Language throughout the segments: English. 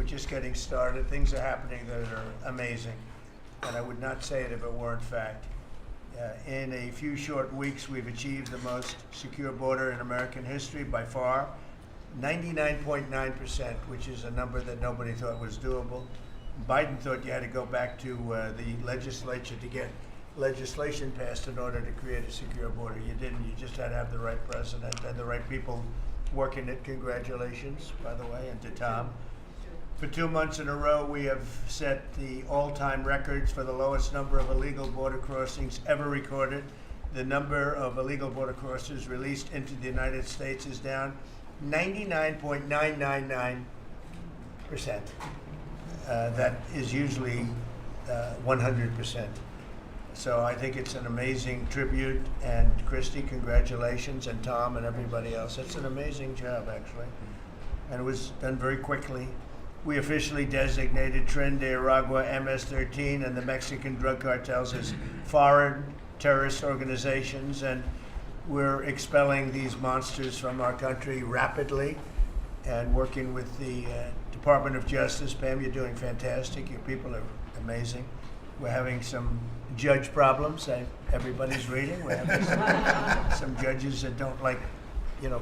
just getting started. Things are happening that are amazing, and I would not say it if it weren't fact. In a few short weeks, we've achieved the most secure border in American history by far, 99.9%, which is a number that nobody thought was doable. Biden thought you had to go back to the legislature to get legislation passed in order to create a secure border. You didn't. You just had to have the right president and the right people working it. Congratulations, by the way, and to Tom. For 2 months in a row, we have set the all-time records for the lowest number of illegal border crossings ever recorded. The number of illegal border crossers released into the United States is down 99.999%. That is usually 100%. So I think it's an amazing tribute. And Christy, congratulations, and Tom and everybody else. It's an amazing job, actually. And it was done very quickly. We officially designated Tren de Aragua, MS-13, and the Mexican drug cartels as foreign terrorist organizations, and we're expelling these monsters from our country rapidly and working with the Department of Justice. Pam, you're doing fantastic. Your people are amazing. We're having some judge problems. Everybody's reading. We're having some judges that don't like,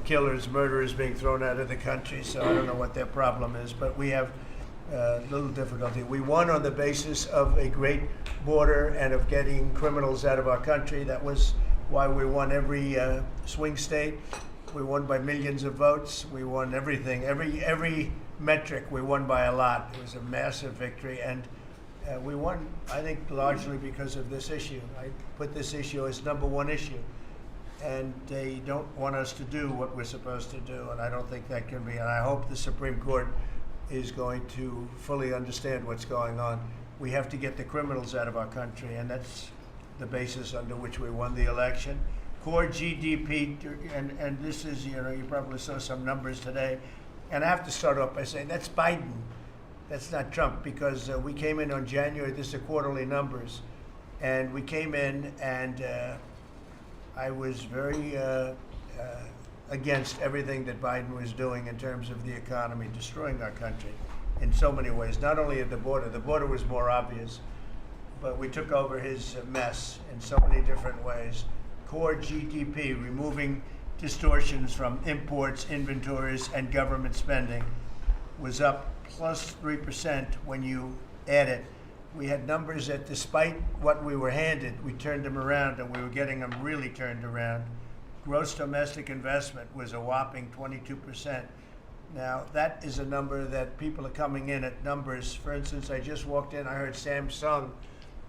killers, murderers being thrown out of the country, so I don't know what their problem is, but we have little difficulty. We won on the basis of a great border and of getting criminals out of our country. That was why we won every swing state. We won by millions of votes. We won everything. Every metric we won by a lot. It was a massive victory, and we won, I think, largely because of this issue. I put this issue as number one issue. And they don't want us to do what we're supposed to do, and I don't think that can be. And I hope the Supreme Court is going to fully understand what's going on. We have to get the criminals out of our country, and that's the basis under which we won the election. Core GDP, and this is, you probably saw some numbers today, and I have to start off by saying that's Biden. That's not Trump, because we came in on January, this is quarterly numbers, and we came in and I was very against everything that Biden was doing in terms of the economy, destroying our country in so many ways. Not only at the border was more obvious, but we took over his mess in so many different ways. Core GDP, removing distortions from imports, inventories, and government spending, was up plus 3% when you add it. We had numbers that, despite what we were handed, we turned them around, and we were getting them really turned around. Gross domestic investment was a whopping 22%. Now, that is a number that people are coming in at numbers. For instance, I just walked in, I heard Samsung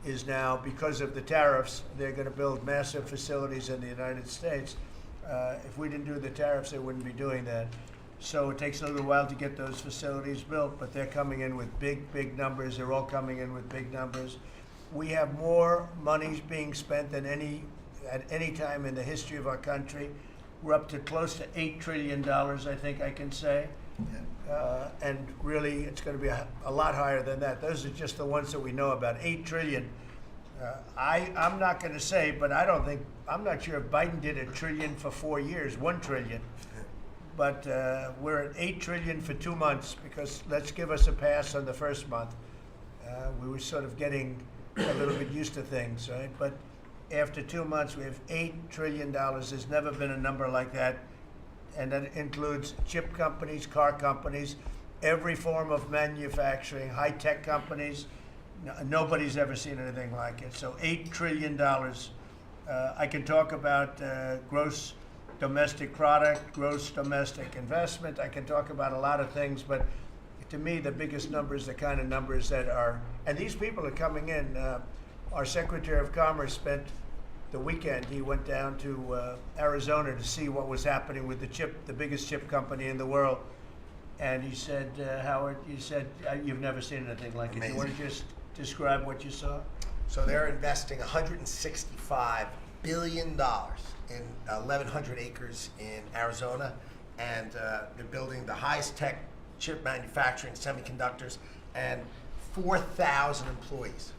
is now, because of the tariffs, they're going to build massive facilities in the United States. If we didn't do the tariffs, they wouldn't be doing that. So it takes a little while to get those facilities built, but they're coming in with big numbers. They're all coming in with big numbers. We have more money being spent than at any time in the history of our country. We're up to close to $8 trillion, I think I can say. Yeah. And really, it's going to be a lot higher than that. Those are just the ones that we know about. 8 trillion. I'm not going to say, but I'm not sure if Biden did $1 trillion for 4 years, 1 trillion. But we're at 8 trillion for 2 months, because let's give us a pass on the first month. We were sort of getting a little bit used to things, right? But after 2 months, we have $8 trillion. There's never been a number like that. And that includes chip companies, car companies, every form of manufacturing, high-tech companies. Nobody's ever seen anything like it. So $8 trillion. I can talk about gross domestic product, gross domestic investment. I can talk about a lot of things, but to me, the biggest numbers, the kind of numbers that are, and these people are coming in. Our Secretary of Commerce spent the weekend. He went down to Arizona to see what was happening with the biggest chip company in the world. And he said, Howard, you've never seen anything like it. Amazing. You want to just describe what you saw? So they're investing $165 billion in 1,100 acres in Arizona, and they're building the highest tech chip manufacturing, semiconductors, and 4,000 employees.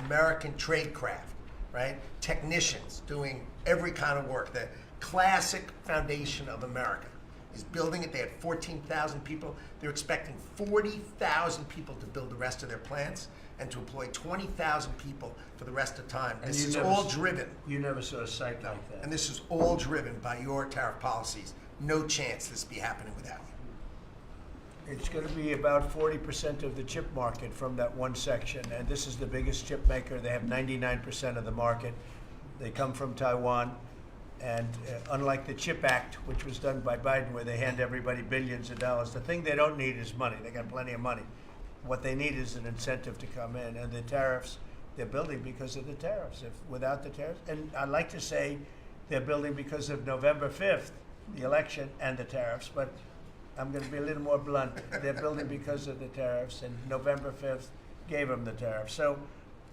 American tradecraft, right? Technicians doing every kind of work. The classic foundation of America. is building it. They had 14,000 people. They're expecting 40,000 people to build the rest of their plants and to employ 20,000 people for the rest of the time. And This is you never all s- driven. You never saw a site like that. And this is all driven by your tariff policies. No chance this be happening without you. It's going to be about 40% of the chip market from that one section, and this is the biggest chip maker. They have 99% of the market. They come from Taiwan, and unlike the CHIP Act, which was done by Biden, where they hand everybody billions of dollars, the thing they don't need is money. They got plenty of money. What they need is an incentive to come in, and the tariffs, they're building because of the tariffs. If without the tariffs, and I like to say they're building because of November 5th, the election, and the tariffs, but I'm going to be a little more blunt. They're building because of the tariffs, and November 5th gave them the tariffs. So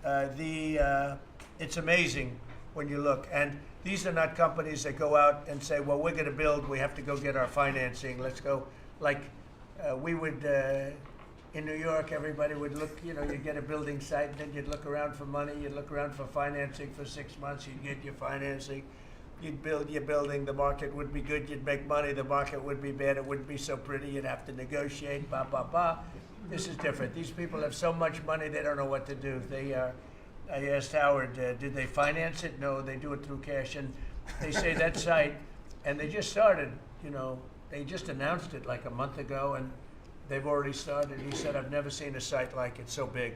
it's amazing when you look. And these are not companies that go out and say, well, we're going to build, we have to go get our financing. Let's go. Like we would, in New York, everybody would look, you'd get a building site, and then you'd look around for money, you'd look around for financing for 6 months, you'd get your financing. You'd build your building, the market would be good, you'd make money, the market would be bad, it wouldn't be so pretty, you'd have to negotiate, blah, blah, blah. This is different. These people have so much money, they don't know what to do. I asked Howard, did they finance it? No, they do it through cash. And they say that site, and they just started, they just announced it like a month ago, and they've already started. He said, I've never seen a site like it so big.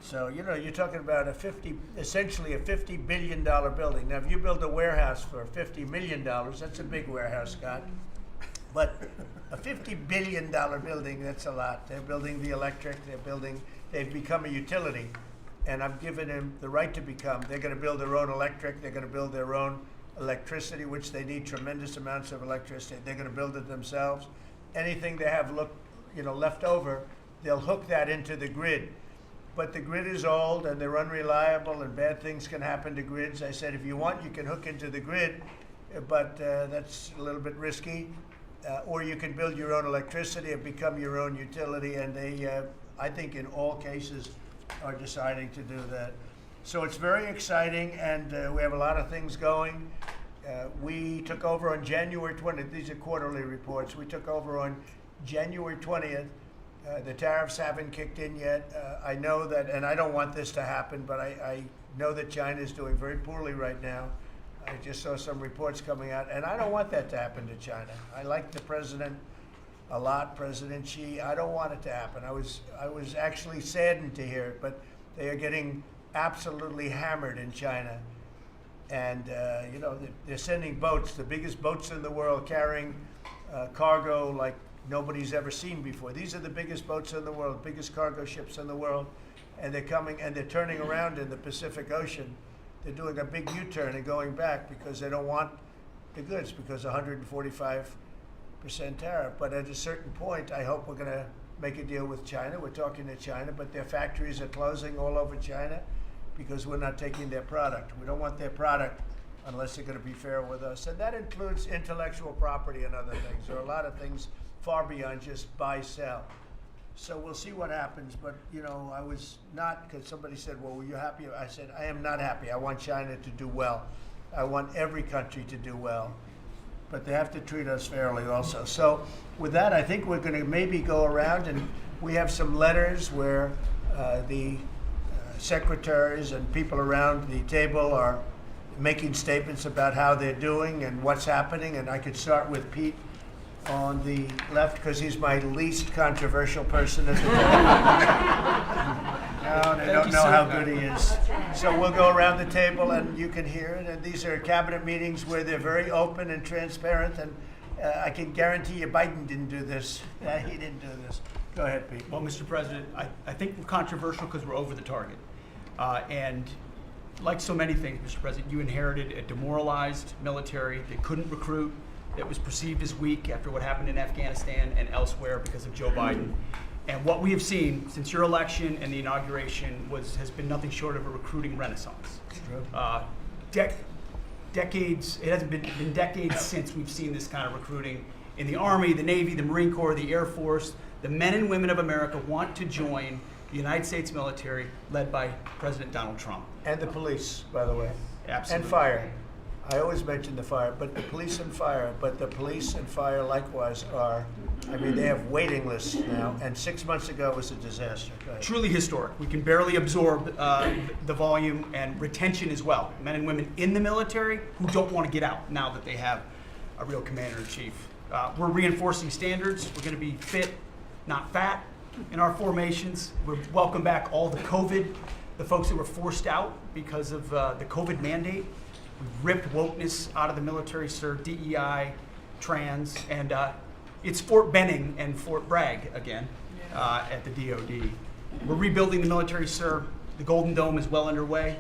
So, you're talking about essentially a $50 billion building. Now, if you build a warehouse for $50 million, that's a big warehouse, Scott. But a $50 billion building, that's a lot. They're building the electric, they've become a utility. And I've given them the right to become. They're going to build their own electric, they're going to build their own electricity, which they need tremendous amounts of electricity. They're going to build it themselves. Anything they have left over, they'll hook that into the grid. But the grid is old and they're unreliable and bad things can happen to grids. I said, if you want, you can hook into the grid, but that's a little bit risky. Or you can build your own electricity and become your own utility. And they, I think in all cases, are deciding to do that. So it's very exciting, and we have a lot of things going. We took over on January 20th. These are quarterly reports. We took over on January 20th. The tariffs haven't kicked in yet. I know that, and I don't want this to happen, but I know that China is doing very poorly right now. I just saw some reports coming out, and I don't want that to happen to China. I like the president a lot, President Xi. I don't want it to happen. I was actually saddened to hear it, but they are getting absolutely hammered in China. And, they're sending boats, the biggest boats in the world, carrying cargo like nobody's ever seen before. These are the biggest boats in the world, biggest cargo ships in the world, and they're coming and they're turning around in the Pacific Ocean. They're doing a big U-turn and going back because they don't want the goods, because 145% tariff. But at a certain point, I hope we're going to make a deal with China. We're talking to China, but their factories are closing all over China because we're not taking their product. We don't want their product unless they're going to be fair with us. And that includes intellectual property and other things. There are a lot of things far beyond just buy, sell. So we'll see what happens. But, I was not, because somebody said, well, were you happy? I said, I am not happy. I want China to do well. I want every country to do well. But they have to treat us fairly also. So with that, I think we're going to maybe go around, and we have some letters where the secretaries and people around the table are making statements about how they're doing and what's happening. And I could start with Pete on the left, because he's my least controversial person at the table. No, they don't know how good he is. So we'll go around the table and you can hear it. And these are cabinet meetings where they're very open and transparent. And I can guarantee you Biden didn't do this. He didn't do this. Go ahead, Pete. Well, Mr. President, I think we're controversial because we're over the target. And like so many things, Mr. President, you inherited a demoralized military that couldn't recruit, that was perceived as weak after what happened in Afghanistan and elsewhere because of Joe Biden. And what we have seen since your election and the inauguration has been nothing short of a recruiting renaissance. It's true. Decades, it hasn't been decades since we've seen this kind of recruiting in the Army, the Navy, the Marine Corps, the Air Force. The men and women of America want to join the United States military led by President Donald Trump. And the police, by the way. Absolutely. And fire. I always mention the fire, but the police and fire, likewise are, I mean, they have waiting lists now, and 6 months ago was a disaster. Go ahead. Truly historic. We can barely absorb the volume and retention as well. Men and women in the military who don't want to get out now that they have a real commander-in-chief. We're reinforcing standards. We're going to be fit, not fat, in our formations. We welcome back all the folks that were forced out because of the COVID mandate. We've ripped wokeness out of the military, sir, DEI, trans, and it's Fort Benning and Fort Bragg again at the DOD. We're rebuilding the military, sir. The Golden Dome is well underway.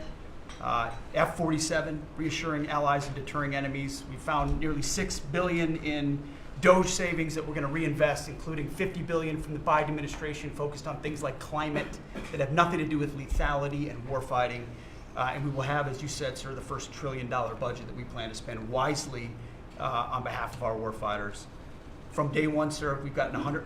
F-47, reassuring allies and deterring enemies. We found nearly $6 billion in DOGE savings that we're going to reinvest, including $50 billion from the Biden administration focused on things like climate that have nothing to do with lethality and warfighting. And we will have, as you said, sir, the first $1 trillion budget that we plan to spend wisely on behalf of our warfighters. From day one, sir, we've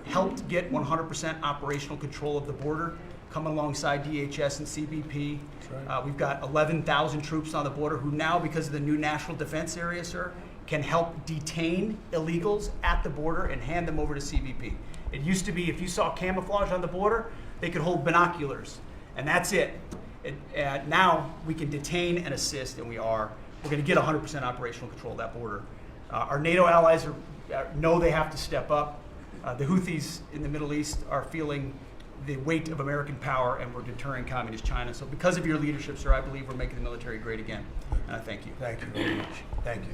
helped get 100% operational control of the border, coming alongside DHS and CBP. Right. We've got 11,000 troops on the border who now, because of the new national defense area, sir, can help detain illegals at the border and hand them over to CBP. It used to be if you saw camouflage on the border, they could hold binoculars, and that's it. Now we can detain and assist, and we're going to get 100% operational control of that border. Our NATO allies know they have to step up. The Houthis in the Middle East are feeling the weight of American power, and we're deterring communist China. So because of your leadership, sir, I believe we're making the military great again, and I thank you. Thank you very much. Thank you.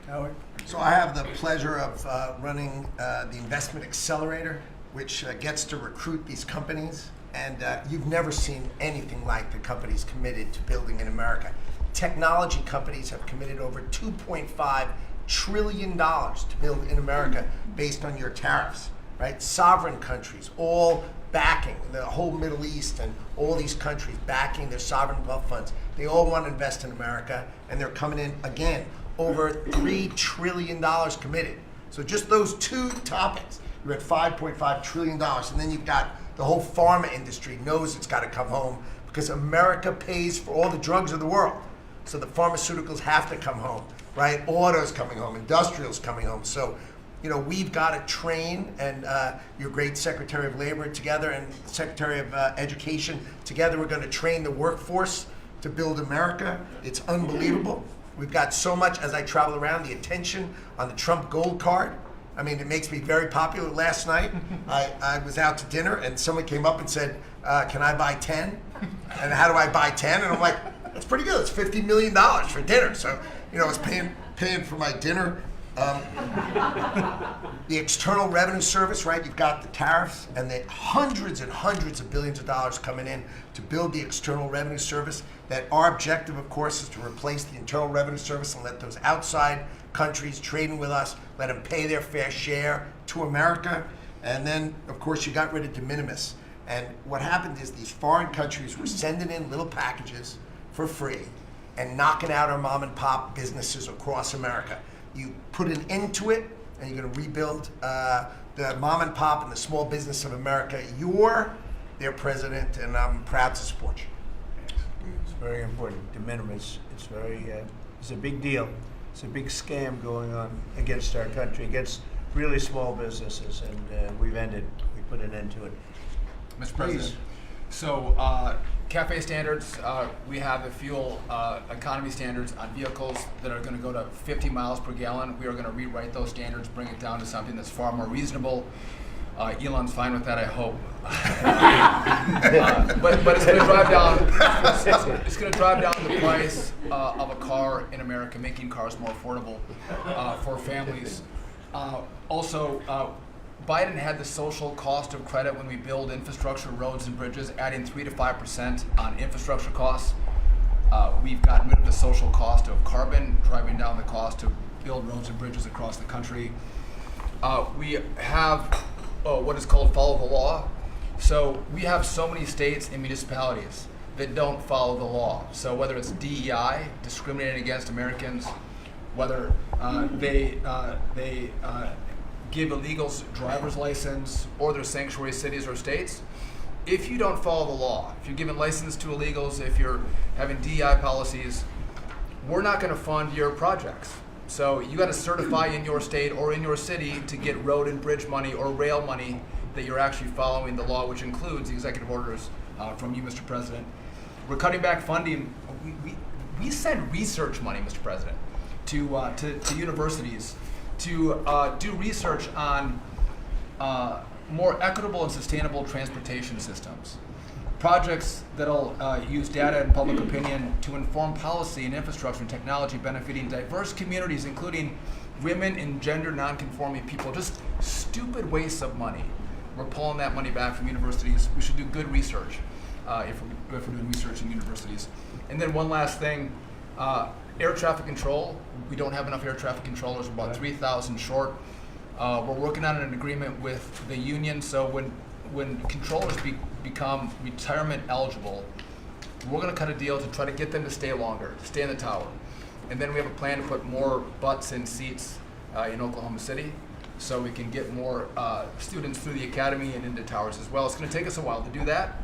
Howard? So I have the pleasure of running the Investment Accelerator, which gets to recruit these companies. And you've never seen anything like the companies committed to building in America. Technology companies have committed over $2.5 trillion to build in America based on your tariffs, right? Sovereign countries, all backing, the whole Middle East and all these countries backing their sovereign wealth funds. They all want to invest in America, and they're coming in, again, over $3 trillion committed. So just those two topics, you're at $5.5 trillion, and then you've got the whole pharma industry knows it's got to come home because America pays for all the drugs of the world. So the pharmaceuticals have to come home, right? Autos coming home, industrials coming home. So, we've got to train, and your great Secretary of Labor together and Secretary of Education together, we're going to train the workforce to build America. It's unbelievable. We've got so much, as I travel around, the attention on the Trump Gold Card. I mean, it makes me very popular. Last night, I was out to dinner, and someone came up and said, can I buy 10? And how do I buy 10? And I'm like, that's pretty good. It's $50 million for dinner. So, I was paying for my dinner. The External Revenue Service, right? You've got the tariffs and the hundreds and hundreds of billions of dollars coming in to build the External Revenue Service. That our objective, of course, is to replace the Internal Revenue Service and let those outside countries trading with us, let them pay their fair share to America. And then, of course, you got rid of de minimis. And what happened is these foreign countries were sending in little packages for free and knocking out our mom and pop businesses across America. You put an end to it, and you're going to rebuild the mom and pop and the small business of America. You're their president, and I'm proud to support you. It's very important. De minimis. It's a big deal. It's a big scam going on against our country, against really small businesses, and we put an end to it. Mr. President, so CAFE standards, we have the fuel economy standards on vehicles that are going to go to 50 miles per gallon. We are going to rewrite those standards, bring it down to something that's far more reasonable. Elon's fine with that, I hope. But it's going to drive down. It's going to drive down the price of a car in America, making cars more affordable for families. Also, Biden had the social cost of credit when we build infrastructure, roads, and bridges, adding 3 to 5% on infrastructure costs. We've gotten rid of the social cost of carbon, driving down the cost to build roads and bridges across the country. We have what is called follow the law. So we have so many states and municipalities that don't follow the law. So whether it's DEI, discriminating against Americans, whether they give illegals driver's license, or their sanctuary cities or states, if you don't follow the law, if you're giving license to illegals, if you're having DEI policies, we're not going to fund your projects. So you got to certify in your state or in your city to get road and bridge money or rail money that you're actually following the law, which includes the executive orders from you, Mr. President. We're cutting back funding. We send research money, Mr. President, to universities to do research on more equitable and sustainable transportation systems. Projects that'll use data and public opinion to inform policy and infrastructure and technology benefiting diverse communities, including women and gender nonconforming people. Just stupid wastes of money. We're pulling that money back from universities. We should do good research if we're doing research in universities. And then one last thing, air traffic control. We don't have enough air traffic controllers. We're about 3,000 short. We're working on an agreement with the union, so when controllers become retirement eligible, we're going to cut a deal to try to get them to stay longer, to stay in the tower. And then we have a plan to put more butts in seats in Oklahoma City so we can get more students through the academy and into towers as well. It's going to take us a while to do that,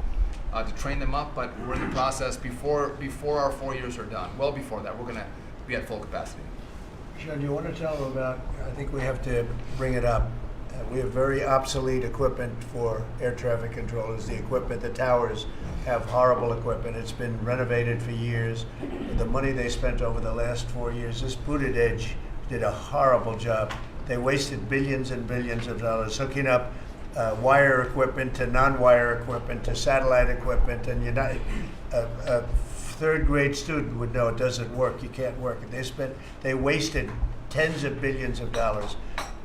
to train them up, but we're in the process before our 4 years are done. Well before that, we're going to be at full capacity. Sean, you want to tell them about, I think we have to bring it up. We have very obsolete equipment for air traffic controllers. The equipment, the towers have horrible equipment. It's been renovated for years. The money they spent over the last 4 years, this Buttigieg did a horrible job. They wasted billions and billions of dollars hooking up wire equipment to non-wire equipment to satellite equipment, and a third grade student would know it doesn't work. You can't work it. They wasted tens of billions of dollars.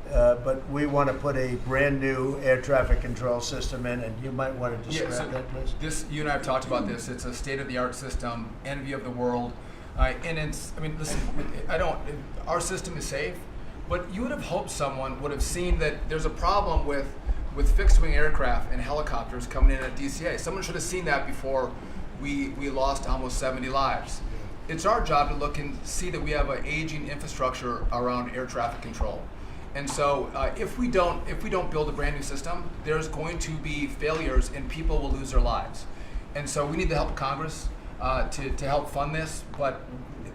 But we want to put a brand new air traffic control system in, and you might want to describe that, please. You and I have talked about this. It's a state-of-the-art system, envy of the world, and it's. I mean, listen. Our system is safe, but you would have hoped someone would have seen that there's a problem with fixed-wing aircraft and helicopters coming in at DCA. Someone should have seen that before we lost almost 70 lives. It's our job to look and see that we have an aging infrastructure around air traffic control. And so if we don't build a brand new system, there's going to be failures and people will lose their lives. And so we need the help of Congress to help fund this, but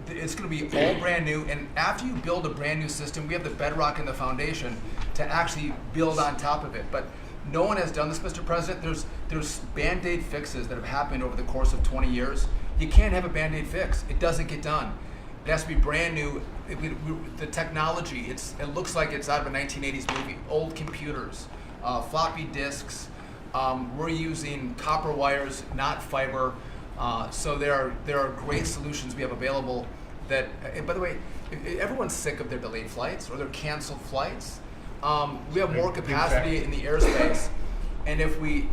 it's going to be all brand new. And after you build a brand new system, we have the bedrock and the foundation to actually build on top of it. But no one has done this, Mr. President. There's Band-Aid fixes that have happened over the course of 20 years. You can't have a Band-Aid fix. It doesn't get done. It has to be brand new. The technology, it looks like it's out of a 1980s movie. Old computers, floppy disks. We're using copper wires, not fiber. So there are great solutions we have available. That, and by the way, everyone's sick of their delayed flights or their canceled flights. We have more capacity in the airspace, and if we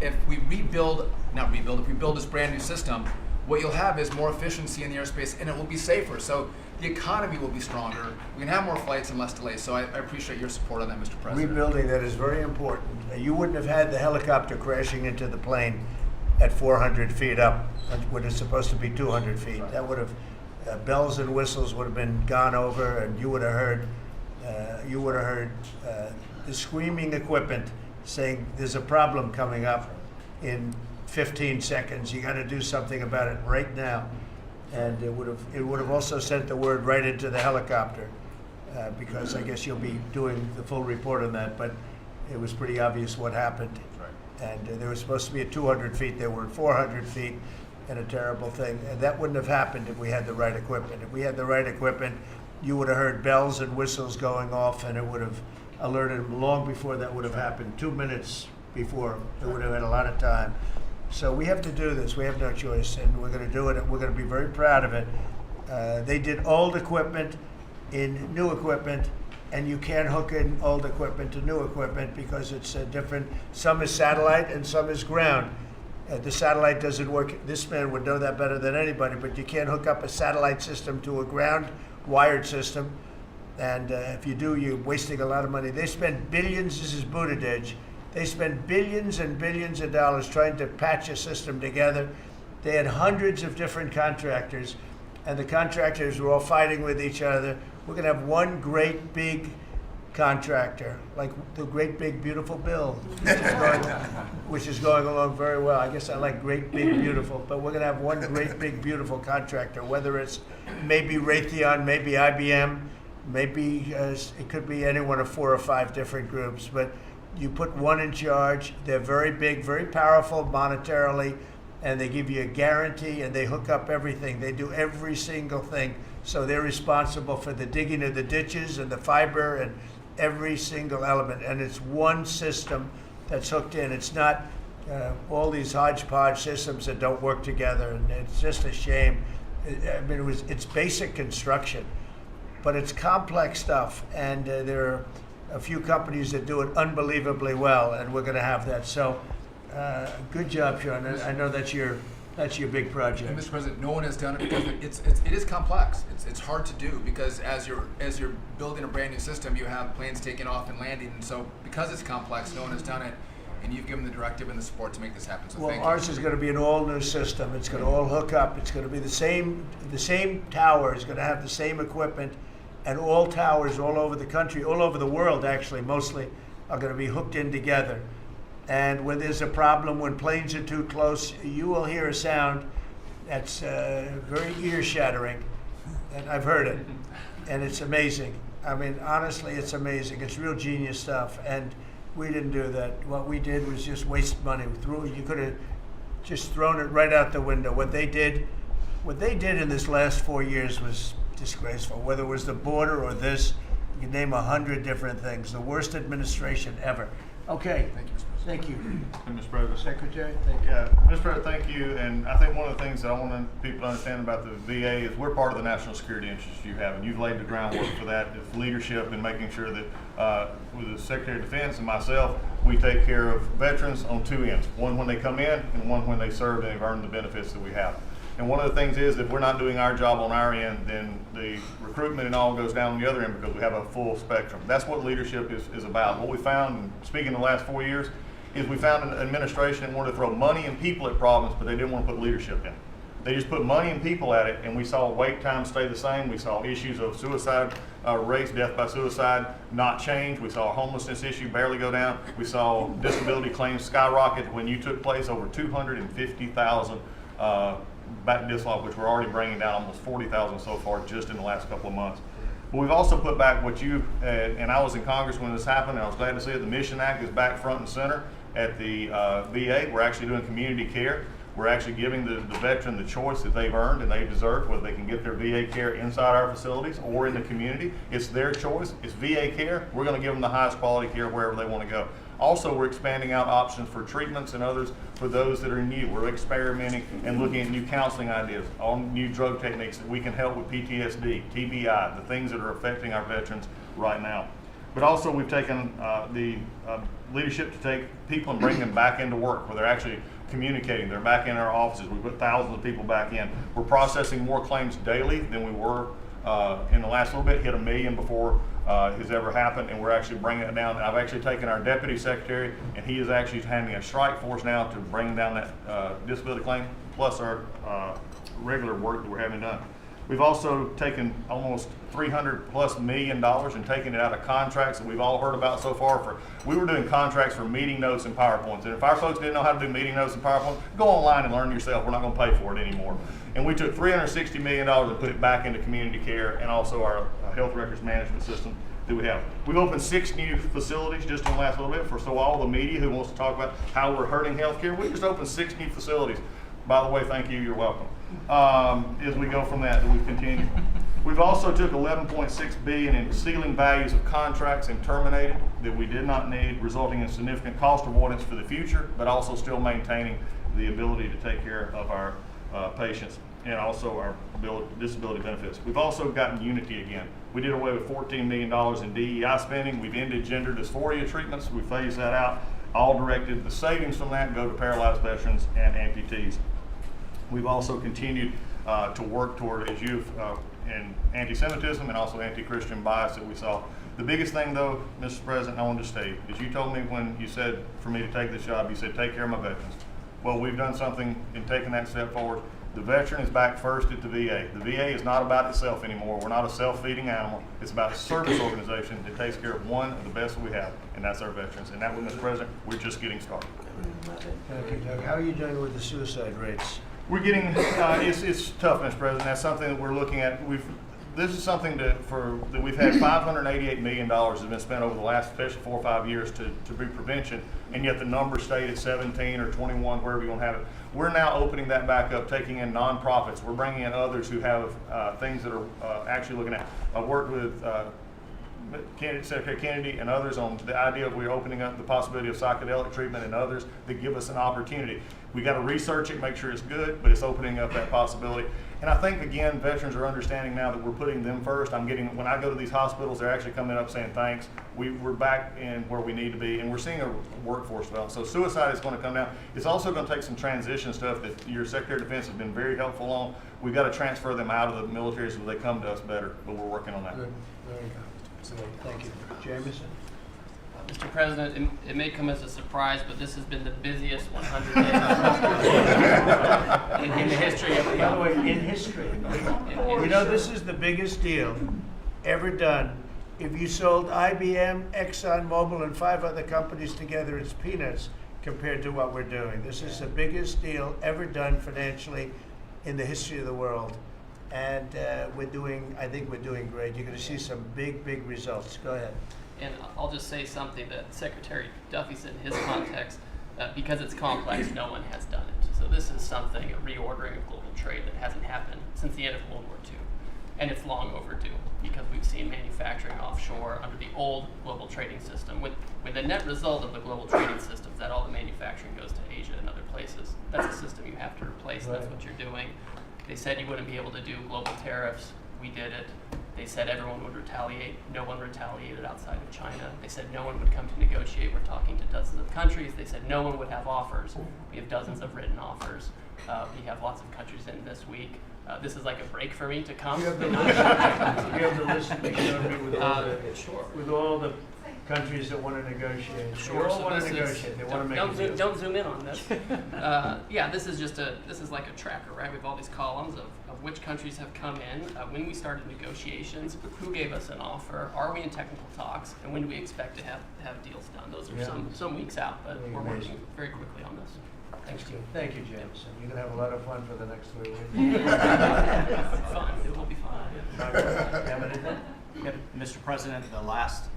build this brand new system, what you'll have is more efficiency in the airspace, and it will be safer. So the economy will be stronger. We can have more flights and less delays. So I appreciate your support on that, Mr. President. Rebuilding that is very important. You wouldn't have had the helicopter crashing into the plane at 400 feet up when it's supposed to be 200 feet. Right. That would have bells and whistles would have been gone over, and you would have heard the screaming equipment saying there's a problem coming up in 15 seconds. You got to do something about it right now. And it would have also sent the word right into the helicopter, because I guess you'll be doing the full report on that. But it was pretty obvious what happened. Right. And there was supposed to be at 200 feet. There were 400 feet, and a terrible thing. And that wouldn't have happened if we had the right equipment. If we had the right equipment, you would have heard bells and whistles going off, and it would have alerted them long before that would have happened. 2 minutes before, it would have had a lot of time. So we have to do this. We have no choice, and we're going to do it. We're going to be very proud of it. They did old equipment in new equipment, and you can't hook in old equipment to new equipment because it's different. Some is satellite and some is ground. The satellite doesn't work. This man would know that better than anybody, but you can't hook up a satellite system to a ground wired system. And if you do, you're wasting a lot of money. They spent billions. This is Buttigieg. They spent billions and billions of dollars trying to patch a system together. They had hundreds of different contractors, and the contractors were all fighting with each other. We're going to have one great big contractor, like the Great Big Beautiful Bill, which is going along very well. I guess I like Great Big Beautiful, but we're going to have one Great Big Beautiful contractor, whether it's maybe Raytheon, maybe IBM, maybe it could be any one of 4 or 5 different groups, but you put one in charge. They're very big, very powerful monetarily, and they give you a guarantee, and they hook up everything. They do every single thing. So they're responsible for the digging of the ditches and the fiber and every single element. And it's one system that's hooked in. It's not all these hodgepodge systems that don't work together. And it's just a shame. I mean, it's basic construction, but it's complex stuff. And there are a few companies that do it unbelievably well, and we're going to have that. So good job, Sean. I know that's your big project. And Mr. President, no one has done it because it is complex. It's hard to do because as you're building a brand new system, you have planes taking off and landing, and so because it's complex, no one has done it, and you've given the directive and the support to make this happen. So thank you. Ours is going to be an all-new system. It's going to all hook up. It's going to be the same tower is going to have the same equipment, and all towers all over the country, all over the world actually, mostly, are going to be hooked in together. And when there's a problem, when planes are too close, you will hear a sound that's very ear-shattering, and I've heard it, and it's amazing. I mean, honestly, it's amazing. It's real genius stuff, and we didn't do that. What we did was just waste money. You could have just thrown it right out the window. What they did in this last 4 years was disgraceful. Whether it was the border or this, you can name 100 different things. The worst administration ever. Okay. Thank you, Mr. President. Thank you. Mr. President. Secretary, thank you. Yeah, Mr. President, thank you. And I think one of the things that I want people to understand about the VA is we're part of the national security interests you have, and you've laid the groundwork for that. It's leadership and making sure that with the Secretary of Defense and myself, we take care of veterans on 2 ends. One when they come in and one when they serve and they've earned the benefits that we have. And one of the things is if we're not doing our job on our end, then the recruitment and all goes down on the other end because we have a full spectrum. That's what leadership is about. What we found, and speaking in the last 4 years, is we found an administration that wanted to throw money and people at problems, but they didn't want to put leadership in. They just put money and people at it, and we saw wait times stay the same. We saw issues of suicide rates, death by suicide, not change. We saw a homelessness issue barely go down. We saw disability claims skyrocket when you took place, over 250,000 back dislodged, which we're already bringing down almost 40,000 so far just in the last couple of months. But we've also put back what you, and I was in Congress when this happened, and I was glad to see it. The Mission Act is back front and center at the VA. We're actually doing community care. We're actually giving the veteran the choice that they've earned and they deserve, whether they can get their VA care inside our facilities or in the community. It's their choice. It's VA care. We're going to give them the highest quality care wherever they want to go. Also, we're expanding out options for treatments and others for those that are new. We're experimenting and looking at new counseling ideas, all new drug techniques that we can help with PTSD, TBI, the things that are affecting our veterans right now. But also, we've taken the leadership to take people and bring them back into work where they're actually communicating. They're back in our offices. We put thousands of people back in. We're processing more claims daily than we were in the last little bit, hit 1 million before has ever happened, and we're actually bringing it down. And I've actually taken our deputy secretary, and he is actually handling a strike force now to bring down that disability claim, plus our regular work that we're having done. We've also taken almost $300+ million and taken it out of contracts that we've all heard about so far. We were doing contracts for meeting notes and PowerPoints, and if our folks didn't know how to do meeting notes and PowerPoint, go online and learn yourself. We're not going to pay for it anymore. And we took $360 million and put it back into community care and also our health records management system that we have. We've opened 6 new facilities just in the last little bit for so all the media who wants to talk about how we're hurting healthcare. We just opened 6 new facilities. By the way, thank you. You're welcome. As we go from that, we continue. We've also took $11.6 billion in ceiling values of contracts and terminated that we did not need, resulting in significant cost avoidance for the future, but also still maintaining the ability to take care of our patients and also our disability benefits. We've also gotten unity again. We did away with $14 million in DEI spending. We've ended gender dysphoria treatments. We phased that out. All directed, the savings from that go to paralyzed veterans and amputees. We've also continued to work toward, as you've, in anti-Semitism and also anti-Christian bias that we saw. The biggest thing though, Mr. President, I wanted to state, is you told me when you said for me to take this job, you said take care of my veterans. Well, we've done something in taking that step forward. The veteran is back first at the VA. The VA is not about itself anymore. We're not a self-feeding animal. It's about a service organization that takes care of one of the best we have, and that's our veterans. And that, Mr. President, we're just getting started. Thank you, Doug. How are you doing with the suicide rates? We're getting, it's tough, Mr. President. That's something that we're looking at. This is something that we've had $588 million has been spent over the last, especially 4 or 5 years to be prevention, and yet the number stayed at 17 or 21, wherever you want to have it. We're now opening that back up, taking in nonprofits. We're bringing in others who have things that are actually looking at. I worked with Secretary Kennedy and others on the idea of we're opening up the possibility of psychedelic treatment and others that give us an opportunity. We got to research it, make sure it's good, but it's opening up that possibility. And I think, again, veterans are understanding now that we're putting them first. When I go to these hospitals, they're actually coming up saying thanks. We're back in where we need to be, and we're seeing a workforce develop. So suicide is going to come down. It's also going to take some transition stuff that your Secretary of Defense has been very helpful on. We've got to transfer them out of the military so they come to us better, but we're working on that. Good. Very good. Thank you. Jameson? Mr. President, it may come as a surprise, but this has been the busiest 100 days in the history of the By the way, company. in history, you know, this is the biggest deal ever done. If you sold IBM, ExxonMobil, and 5 other companies together, it's peanuts compared to what we're doing. This is the biggest deal ever done financially in the history of the world. And I think we're doing great. You're going to see some big, big results. Go ahead. And I'll just say something that Secretary Duffy said in his context, because it's complex, no one has done it. So this is something, a reordering of global trade that hasn't happened since the end of World War II. And it's long overdue because we've seen manufacturing offshore under the old global trading system. With the net result of the global trading system is that all the manufacturing goes to Asia and other places. That's a system you have to replace, and that's what you're doing. They said you wouldn't be able to do global tariffs. We did it. They said everyone would retaliate. No one retaliated outside of China. They said no one would come to negotiate. We're talking to dozens of countries. They said no one would have offers. We have dozens of written offers. We have lots of countries in this week. This is like a break for me to come. You have the list. You have the list that you showed me with all the countries that want to negotiate. Sure. They all So want this to negotiate. They want to make a deal. don't zoom in on this. Yeah, this is like a tracker, right? We have all these columns of which countries have come in, when we started negotiations, who gave us an offer, are we in technical talks, and when do we expect to have deals done? Those are some weeks out, but we're working very quickly on this. Thanks to you. Thank you, Jameson. You're going to have a lot of fun for the next 3 weeks. It's fun. It will be fun. Have anything? Mr. President, the last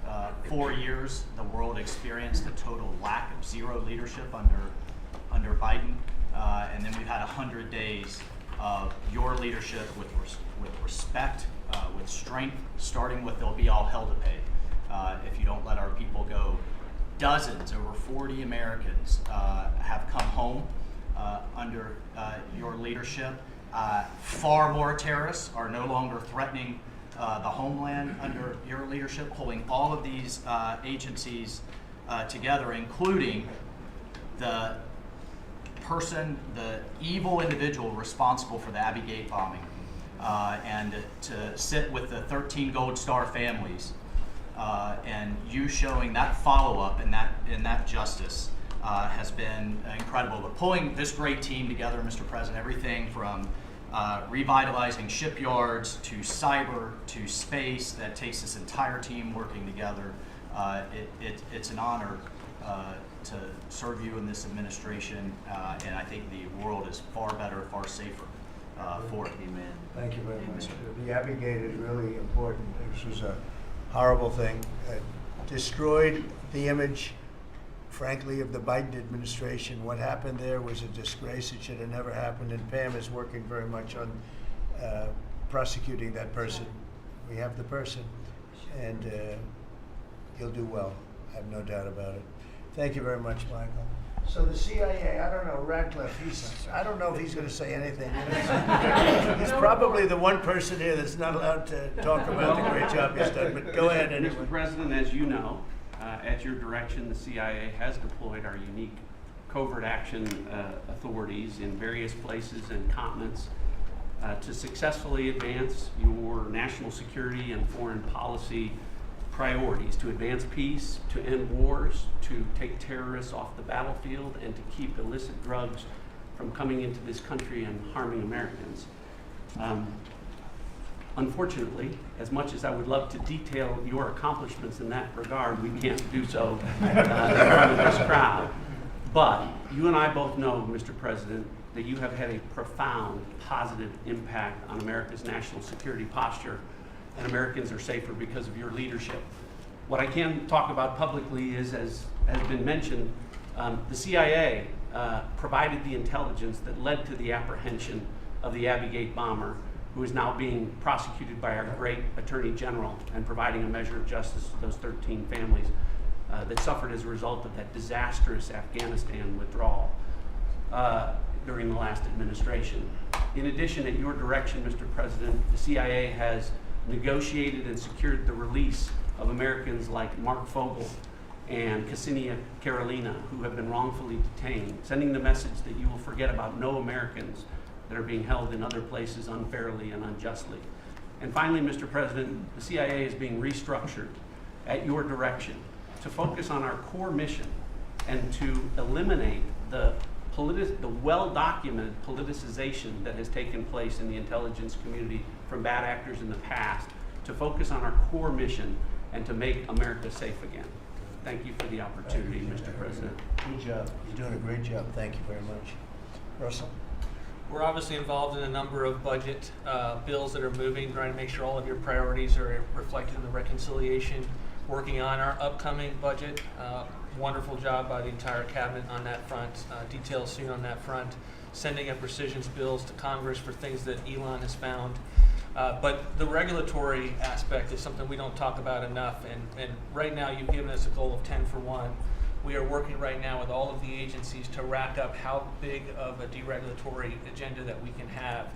4 years, the world experienced a total lack of zero leadership under Biden, and then we've had 100 days of your leadership with respect, with strength, starting with there'll be all hell to pay if you don't let our people go. Dozens, over 40 Americans have come home under your leadership. Far more terrorists are no longer threatening the homeland under your leadership, pulling all of these agencies together, including the evil individual responsible for the Abbey Gate bombing, and to sit with the 13 Gold Star families, and you showing that follow-up and that justice has been incredible. But pulling this great team together, Mr. President, everything from revitalizing shipyards to cyber to space, that takes this entire team working together. It's an honor to serve you in this administration, and I think the world is far better, far safer for it. Amen. Thank you very much. The Abbey Gate is really important. This was a horrible thing. It destroyed the image, frankly, of the Biden administration. What happened there was a disgrace. It should have never happened, and Pam is working very much on prosecuting that person. We have the person, and he'll do well. I have no doubt about it. Thank you very much, Michael. So the CIA, I don't know, Radcliffe, I don't know if he's going to say anything. He's probably the one person here that's not allowed to talk about the great job he's done, but go ahead anyway. Mr. President, as you know, at your direction, the CIA has deployed our unique covert action authorities in various places and continents to successfully advance your national security and foreign policy priorities, to advance peace, to end wars, to take terrorists off the battlefield, and to keep illicit drugs from coming into this country and harming Americans. Unfortunately, as much as I would love to detail your accomplishments in that regard, we can't do so in front of this crowd. But you and I both know, Mr. President, that you have had a profound positive impact on America's national security posture, and Americans are safer because of your leadership. What I can talk about publicly is, as has been mentioned, the CIA provided the intelligence that led to the apprehension of the Abbey Gate bomber, who is now being prosecuted by our great Attorney General and providing a measure of justice to those 13 families that suffered as a result of that disastrous Afghanistan withdrawal during the last administration. In addition, at your direction, Mr. President, the CIA has negotiated and secured the release of Americans like Mark Fogel and Ksenia Karolina, who have been wrongfully detained, sending the message that you will forget about no Americans that are being held in other places unfairly and unjustly. And finally, Mr. President, the CIA is being restructured at your direction to focus on our core mission and to eliminate the well-documented politicization that has taken place in the intelligence community from bad actors in the past, to focus on our core mission and to make America safe again. Thank you for the opportunity, Mr. President. Good job. You're doing a great job. Thank you very much. Russell? We're obviously involved in a number of budget bills that are moving, trying to make sure all of your priorities are reflected in the reconciliation, working on our upcoming budget. Wonderful job by the entire cabinet on that front. Details soon on that front. Sending up rescissions bills to Congress for things that Elon has found. But the regulatory aspect is something we don't talk about enough. And right now you've given us a goal of 10 for 1. We are working right now with all of the agencies to rack up how big of a deregulatory agenda that we can have.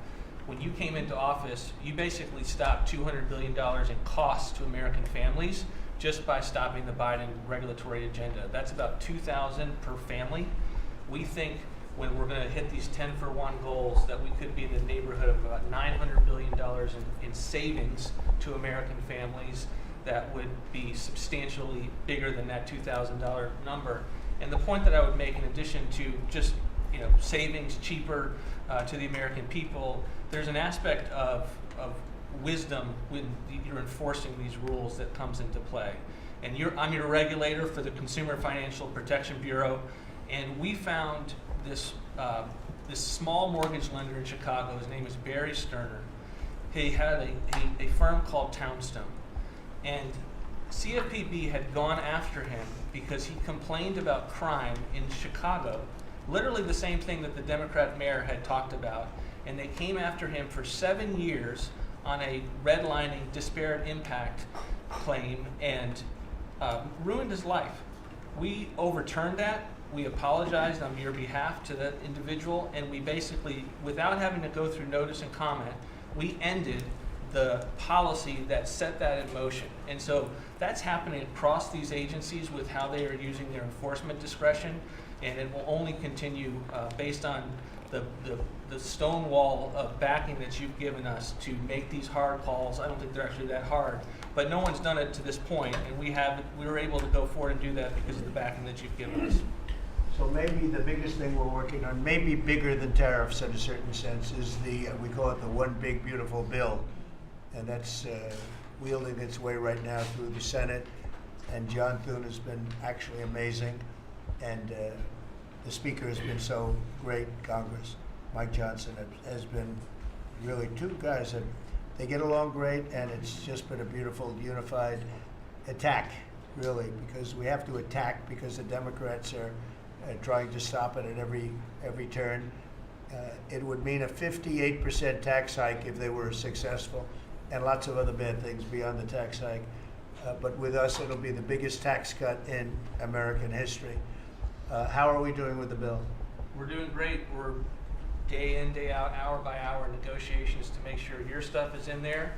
When you came into office, you basically stopped $200 billion in costs to American families just by stopping the Biden regulatory agenda. That's about $2,000 per family. We think when we're going to hit these 10 for 1 goals that we could be in the neighborhood of about $900 billion in savings to American families that would be substantially bigger than that $2,000 number. And the point that I would make, in addition to just savings cheaper to the American people, there's an aspect of wisdom when you're enforcing these rules that comes into play. And I'm your regulator for the Consumer Financial Protection Bureau, and we found this small mortgage lender in Chicago. His name is Barry Sterner. He had a firm called Townstone. And CFPB had gone after him because he complained about crime in Chicago, literally the same thing that the Democrat mayor had talked about. And they came after him for 7 years on a redlining disparate impact claim and ruined his life. We overturned that. We apologized on your behalf to that individual, and we basically, without having to go through notice and comment, we ended the policy that set that in motion. And so that's happening across these agencies with how they are using their enforcement discretion, and it will only continue based on the stone wall of backing that you've given us to make these hard calls. I don't think they're actually that hard, but no one's done it to this point, and we were able to go forward and do that because of the backing that you've given us. So maybe the biggest thing we're working on, maybe bigger than tariffs in a certain sense, is we call it the One Big Beautiful Bill. And that's wielding its way right now through the Senate. And John Thune has been actually amazing. And the Speaker has been so great, Congress. Mike Johnson has been really two guys that they get along great, and it's just been a beautiful, unified attack, really, because we have to attack because the Democrats are trying to stop it at every turn. It would mean a 58% tax hike if they were successful, and lots of other bad things beyond the tax hike. But with us, it'll be the biggest tax cut in American history. How are we doing with the bill? We're doing great. We're day in, day out, hour by hour negotiations to make sure your stuff is in there,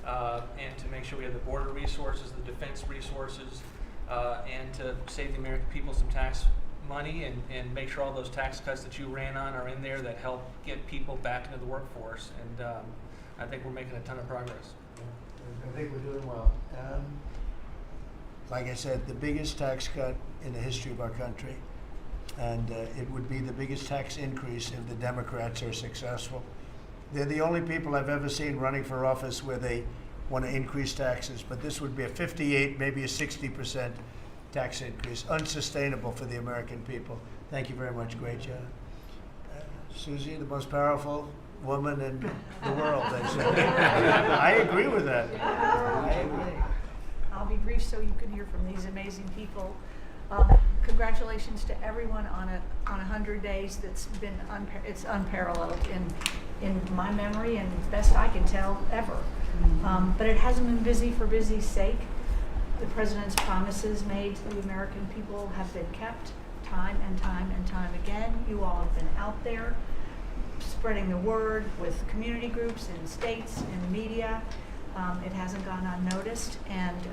and to make sure we have the border resources, the defense resources, and to save the American people some tax money and make sure all those tax cuts that you ran on are in there that help get people back into the workforce. And I think we're making a ton of progress. I think we're doing well. Like I said, the biggest tax cut in the history of our country. And it would be the biggest tax increase if the Democrats are successful. They're the only people I've ever seen running for office where they want to increase taxes, but this would be a 58, maybe a 60% tax increase, unsustainable for the American people. Thank you very much. Great job. Susie, the most powerful woman in the world, they say. I agree with that. I agree. I'll be brief so you can hear from these amazing people. Congratulations to everyone on 100 days. That's been it's unparalleled in my memory and best I can tell ever. But it hasn't been busy for busy's sake. The president's promises made to the American people have been kept time and time and time again. You all have been out there spreading the word with community groups in states and media. It hasn't gone unnoticed, and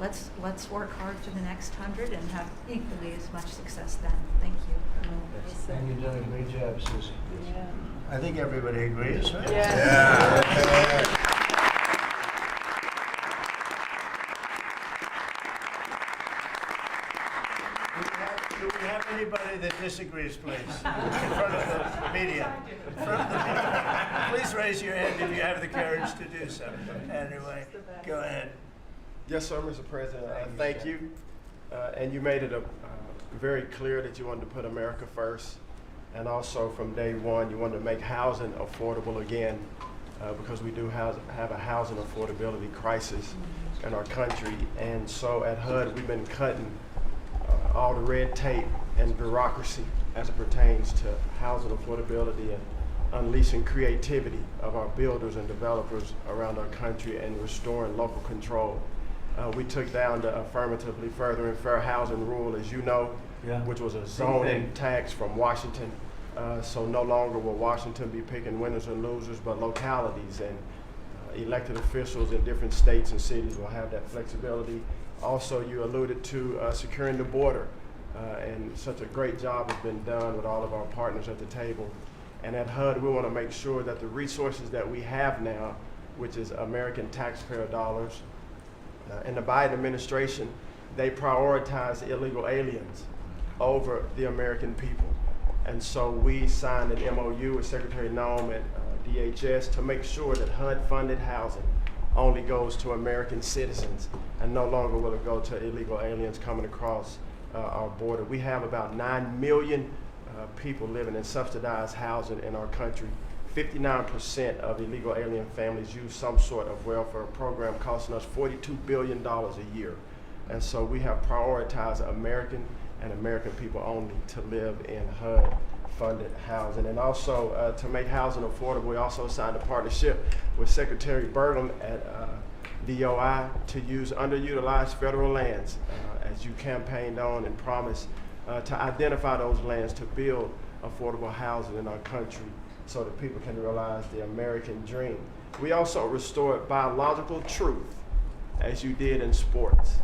let's work hard for the next 100 and have equally as much success then. Thank you. And you've done a great job, Susie. Yeah. I think everybody agrees, right? Yeah. Do we have anybody that disagrees, please? In front of the media. In front of the media. Please raise your hand if you have the courage to do so. Anyway, go ahead. Yes, sir, Mr. President. Thank you. And you made it very clear that you wanted to put America first. And also from day one, you wanted to make housing affordable again, because we do have a housing affordability crisis in our country. And so at HUD, we've been cutting all the red tape and bureaucracy as it pertains to housing affordability and unleashing creativity of our builders and developers around our country and restoring local control. We took down the affirmatively furthering fair housing rule, as you know, which was a zoning tax from Washington. So no longer will Washington be picking winners and losers, but localities and elected officials in different states and cities will have that flexibility. Also, you alluded to securing the border, and such a great job has been done with all of our partners at the table. And at HUD, we want to make sure that the resources that we have now, which is American taxpayer dollars, in the Biden administration, they prioritize illegal aliens over the American people. And so we signed an MOU with Secretary Noem at DHS to make sure that HUD-funded housing only goes to American citizens and no longer will it go to illegal aliens coming across our border. We have about 9 million people living in subsidized housing in our country. 59% of illegal alien families use some sort of welfare program costing us $42 billion a year. And so we have prioritized American and American people only to live in HUD-funded housing. And also to make housing affordable, we also signed a partnership with Secretary Burgum at DOI to use underutilized federal lands, as you campaigned on and promised, to identify those lands to build affordable housing in our country so that people can realize the American dream. We also restored biological truth, as you did in sports.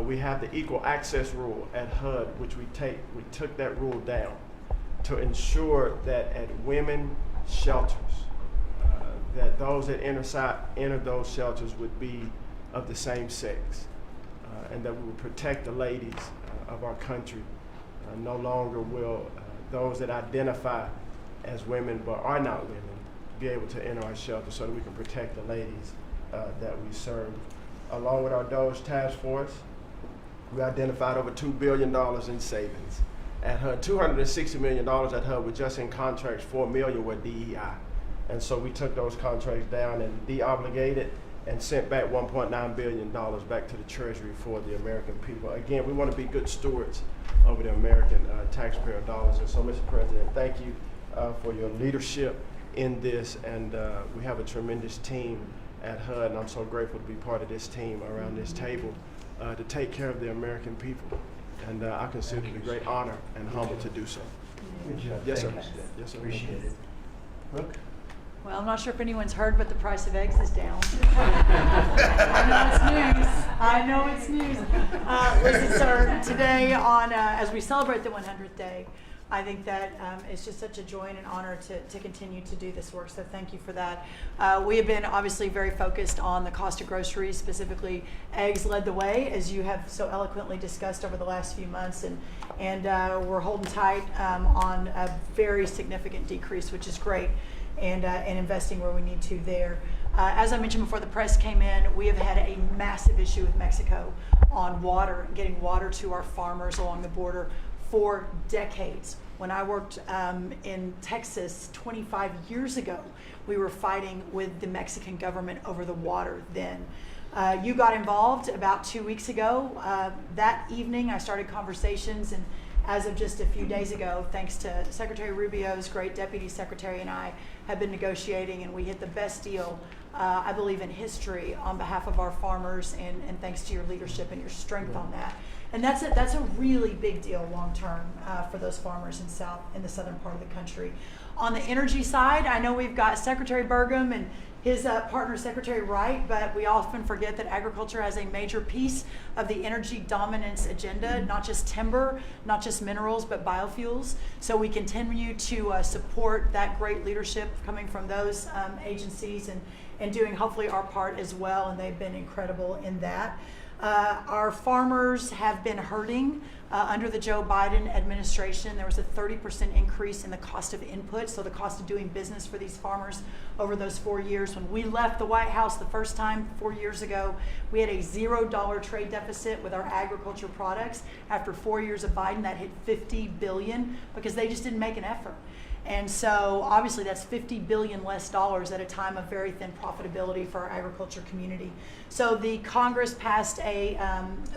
We have the equal access rule at HUD, which we took that rule down to ensure that at women shelters, that those that enter those shelters would be of the same sex, and that we would protect the ladies of our country. No longer will those that identify as women but are not women be able to enter our shelter, so that we can protect the ladies that we serve. Along with our DOGE task force, we identified over $2 billion in savings at HUD. $260 million at HUD were just in contracts, $4 million were DEI. And so we took those contracts down and de-obligated and sent back $1.9 billion back to the Treasury for the American people. Again, we want to be good stewards over the American taxpayer dollars. And so, Mr. President, thank you for your leadership in this. And we have a tremendous team at HUD, and I'm so grateful to be part of this team around this table to take care of the American people. And I consider it a great honor and humble to do so. Good job. Yes, sir. Thank you. Yes, sir. Appreciate it. Brooke? Well, I'm not sure if anyone's heard, but the price of eggs is down. I know it's news. Listen, sir, today as we celebrate the 100th day, I think that it's just such a joy and an honor to continue to do this work, so thank you for that. We have been obviously very focused on the cost of groceries, specifically eggs led the way, as you have so eloquently discussed over the last few months, and we're holding tight on a very significant decrease, which is great, and investing where we need to there. As I mentioned before the press came in, we have had a massive issue with Mexico on water, getting water to our farmers along the border for decades. When I worked in Texas 25 years ago, we were fighting with the Mexican government over the water then. You got involved about 2 weeks ago. That evening I started conversations, and as of just a few days ago, thanks to Secretary Rubio's great deputy secretary and I have been negotiating, and we hit the best deal, I believe, in history on behalf of our farmers, and thanks to your leadership and your strength on that. And that's a really big deal long term for those farmers in the southern part of the country. On the energy side, I know we've got Secretary Burgum and his partner Secretary Wright, but we often forget that agriculture has a major piece of the energy dominance agenda, not just timber, not just minerals, but biofuels. So we continue to support that great leadership coming from those agencies, and doing hopefully our part as well, and they've been incredible in that. Our farmers have been hurting under the Joe Biden administration. There was a 30% increase in the cost of input, so the cost of doing business for these farmers over those 4 years. When we left the White House the first time 4 years ago, we had a $0 trade deficit with our agriculture products. After 4 years of Biden, that hit $50 billion because they just didn't make an effort. And so obviously that's $50 billion less dollars at a time of very thin profitability for our agriculture community. So the Congress passed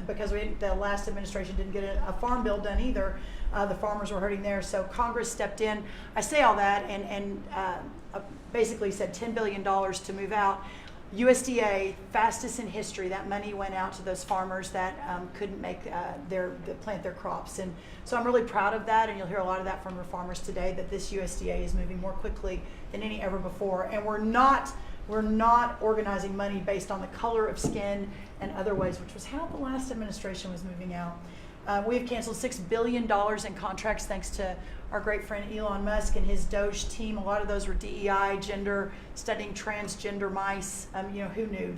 because the last administration didn't get a farm bill done either, the farmers were hurting there. So Congress stepped in. I say all that and basically said $10 billion to move out. USDA, fastest in history, that money went out to those farmers that couldn't make plant their crops. And so I'm really proud of that, and you'll hear a lot of that from our farmers today, that this USDA is moving more quickly than any ever before. And we're not organizing money based on the color of skin and other ways, which was how the last administration was moving out. We have canceled $6 billion in contracts thanks to our great friend Elon Musk and his Doge team. A lot of those were DEI, gender, studying transgender mice. Who knew?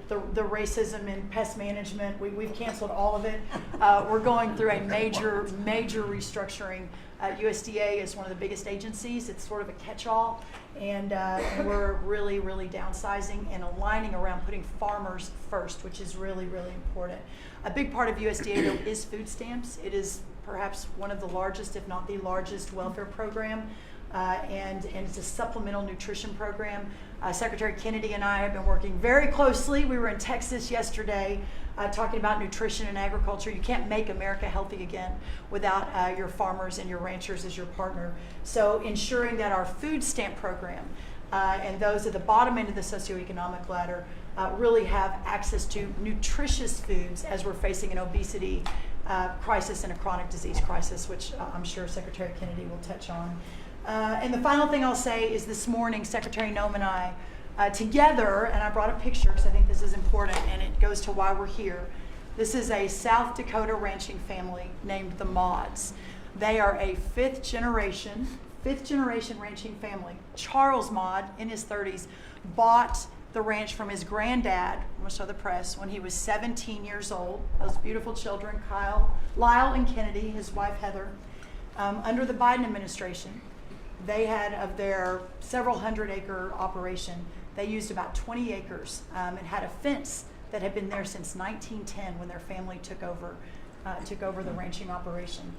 The racism and pest management, we've canceled all of it. We're going through a major restructuring. USDA is one of the biggest agencies. It's sort of a catch-all, and we're really downsizing and aligning around putting farmers first, which is really important. A big part of USDA though is food stamps. It is perhaps one of the largest, if not the largest, welfare program, and it's a supplemental nutrition program. Secretary Kennedy and I have been working very closely. We were in Texas yesterday talking about nutrition and agriculture. You can't make America healthy again without your farmers and your ranchers as your partner. So ensuring that our food stamp program and those at the bottom end of the socioeconomic ladder really have access to nutritious foods as we're facing an obesity crisis and a chronic disease crisis, which I'm sure Secretary Kennedy will touch on. And the final thing I'll say is this morning, Secretary Noem and I, together, and I brought a picture because I think this is important and it goes to why we're here. This is a South Dakota ranching family named the Mods. They are a fifth generation ranching family. Charles Mod, in his 30s, bought the ranch from his granddad, I'm going to show the press, when he was 17 years old. Those beautiful children, Lyle and Kennedy, his wife Heather. Under the Biden administration, they had, of their several hundred-acre operation, they used about 20 acres and had a fence that had been there since 1910 when their family took over the ranching operation.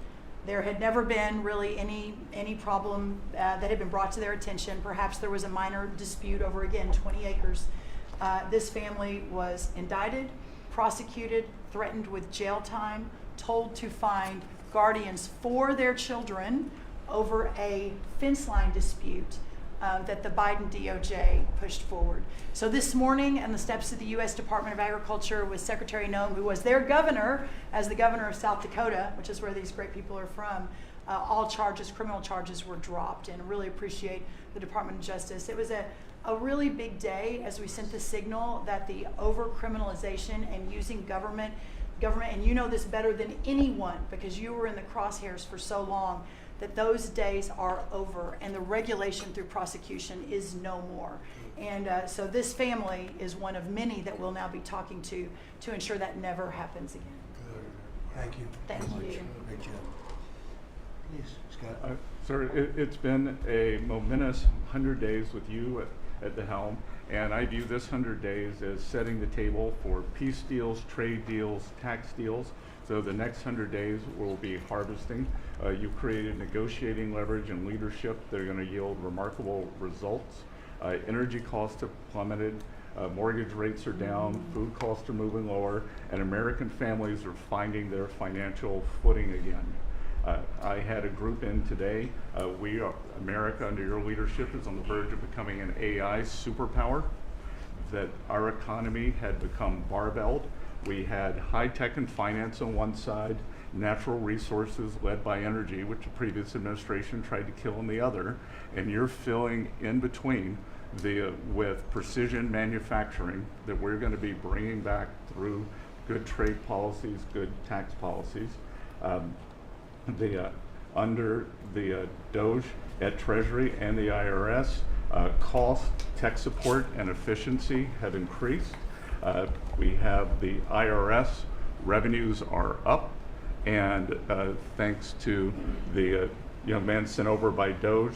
There had never been really any problem that had been brought to their attention. Perhaps there was a minor dispute over, again, 20 acres. This family was indicted, prosecuted, threatened with jail time, told to find guardians for their children over a fence line dispute that the Biden DOJ pushed forward. So this morning, on the steps of the U.S. Department of Agriculture with Secretary Noem, who was their governor, as the governor of South Dakota, which is where these great people are from, all criminal charges were dropped, and really appreciate the Department of Justice. It was a really big day as we sent the signal that the over-criminalization and using government, and you know this better than anyone because you were in the crosshairs for so long, that those days are over and the regulation through prosecution is no more. And so this family is one of many that we'll now be talking to ensure that never happens again. Thank you. Thank you. Great job. Please, Scott. Sir, it's been a momentous 100 days with you at the helm, and I view this 100 days as setting the table for peace deals, trade deals, tax deals. So the next 100 days will be harvesting. You've created negotiating leverage and leadership that are going to yield remarkable results. Energy costs have plummeted. Mortgage rates are down, food costs are moving lower, and American families are finding their financial footing again. I had a group in today. America, under your leadership, is on the verge of becoming an AI superpower. That our economy had become barbelled. We had high tech and finance on one side, natural resources led by energy, which the previous administration tried to kill on the other, and you're filling in between with precision manufacturing that we're going to be bringing back through good trade policies, good tax policies. Under the DOGE at Treasury and the IRS, cost, tech support, and efficiency have increased. We have the IRS revenues are up, and thanks to the young man sent over by DOGE,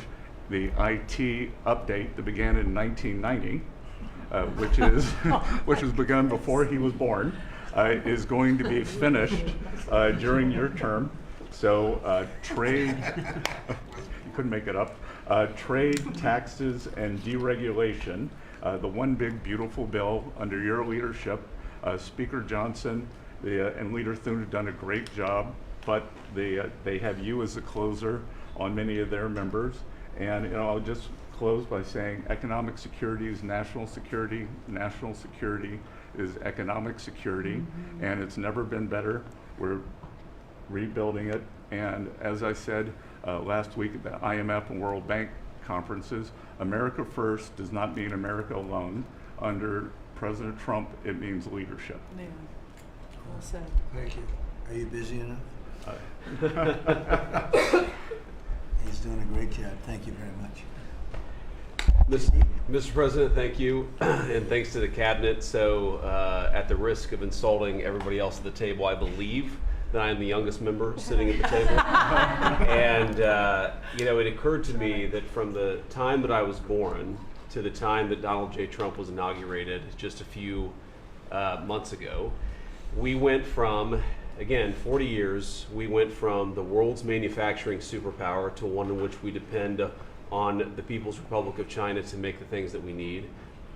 the IT update that began in 1990, which was begun before he was born, is going to be finished during your term. So trade, you couldn't make it up, trade, taxes, and deregulation, the one big beautiful bill under your leadership. Speaker Johnson and Leader Thune have done a great job, but they have you as a closer on many of their members. And I'll just close by saying economic security is national security is economic security, and it's never been better. We're rebuilding it, and as I said last week at the IMF and World Bank conferences, America first does not mean America alone. Under President Trump, it means leadership. Yeah. Well said. Thank you. Are you busy enough? He's doing a great job. Thank you very much. Mr. President, thank you, and thanks to the cabinet. So at the risk of insulting everybody else at the table, I believe that I am the youngest member sitting at the table. And it occurred to me that from the time that I was born to the time that Donald J. Trump was inaugurated just a few months ago, we went from, again, 40 years, we went from the world's manufacturing superpower to one in which we depend on the People's Republic of China to make the things that we need.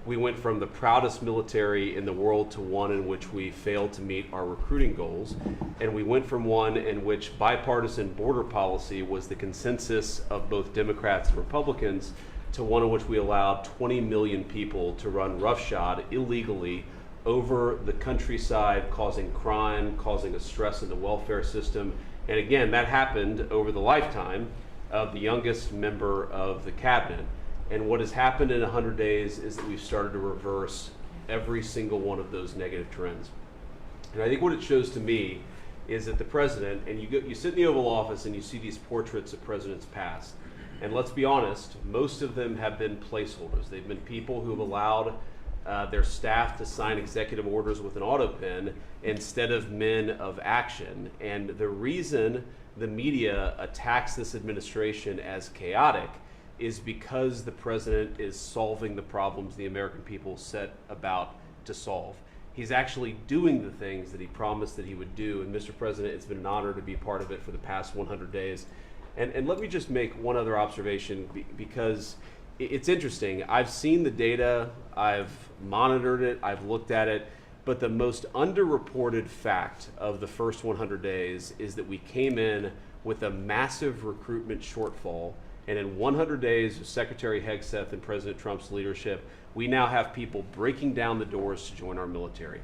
We went from the proudest military in the world to one in which we failed to meet our recruiting goals. And we went from one in which bipartisan border policy was the consensus of both Democrats and Republicans to one in which we allowed 20 million people to run roughshod illegally over the countryside, causing crime, causing a stress in the welfare system. And again, that happened over the lifetime of the youngest member of the cabinet. And what has happened in 100 days is that we've started to reverse every single one of those negative trends. And I think what it shows to me is that the president, and you sit in the Oval Office and you see these portraits of presidents past, and let's be honest, most of them have been placeholders. They've been people who have allowed their staff to sign executive orders with an auto pen instead of men of action. And the reason the media attacks this administration as chaotic is because the president is solving the problems the American people set about to solve. He's actually doing the things that he promised that he would do. And Mr. President, it's been an honor to be part of it for the past 100 days. And let me just make one other observation, because it's interesting. I've seen the data, I've monitored it, I've looked at it, but the most underreported fact of the first 100 days is that we came in with a massive recruitment shortfall. And in 100 days of Secretary Hegseth and President Trump's leadership, we now have people breaking down the doors to join our military.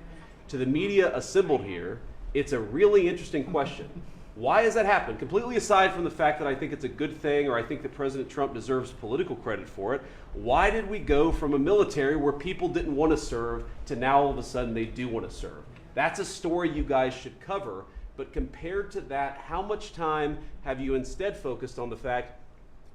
To the media assembled here, it's a really interesting question. Why has that happened? Completely aside from the fact that I think it's a good thing, or I think that President Trump deserves political credit for it, why did we go from a military where people didn't want to serve to now all of a sudden they do want to serve? That's a story you guys should cover, But compared to that, how much time have you instead focused on the fact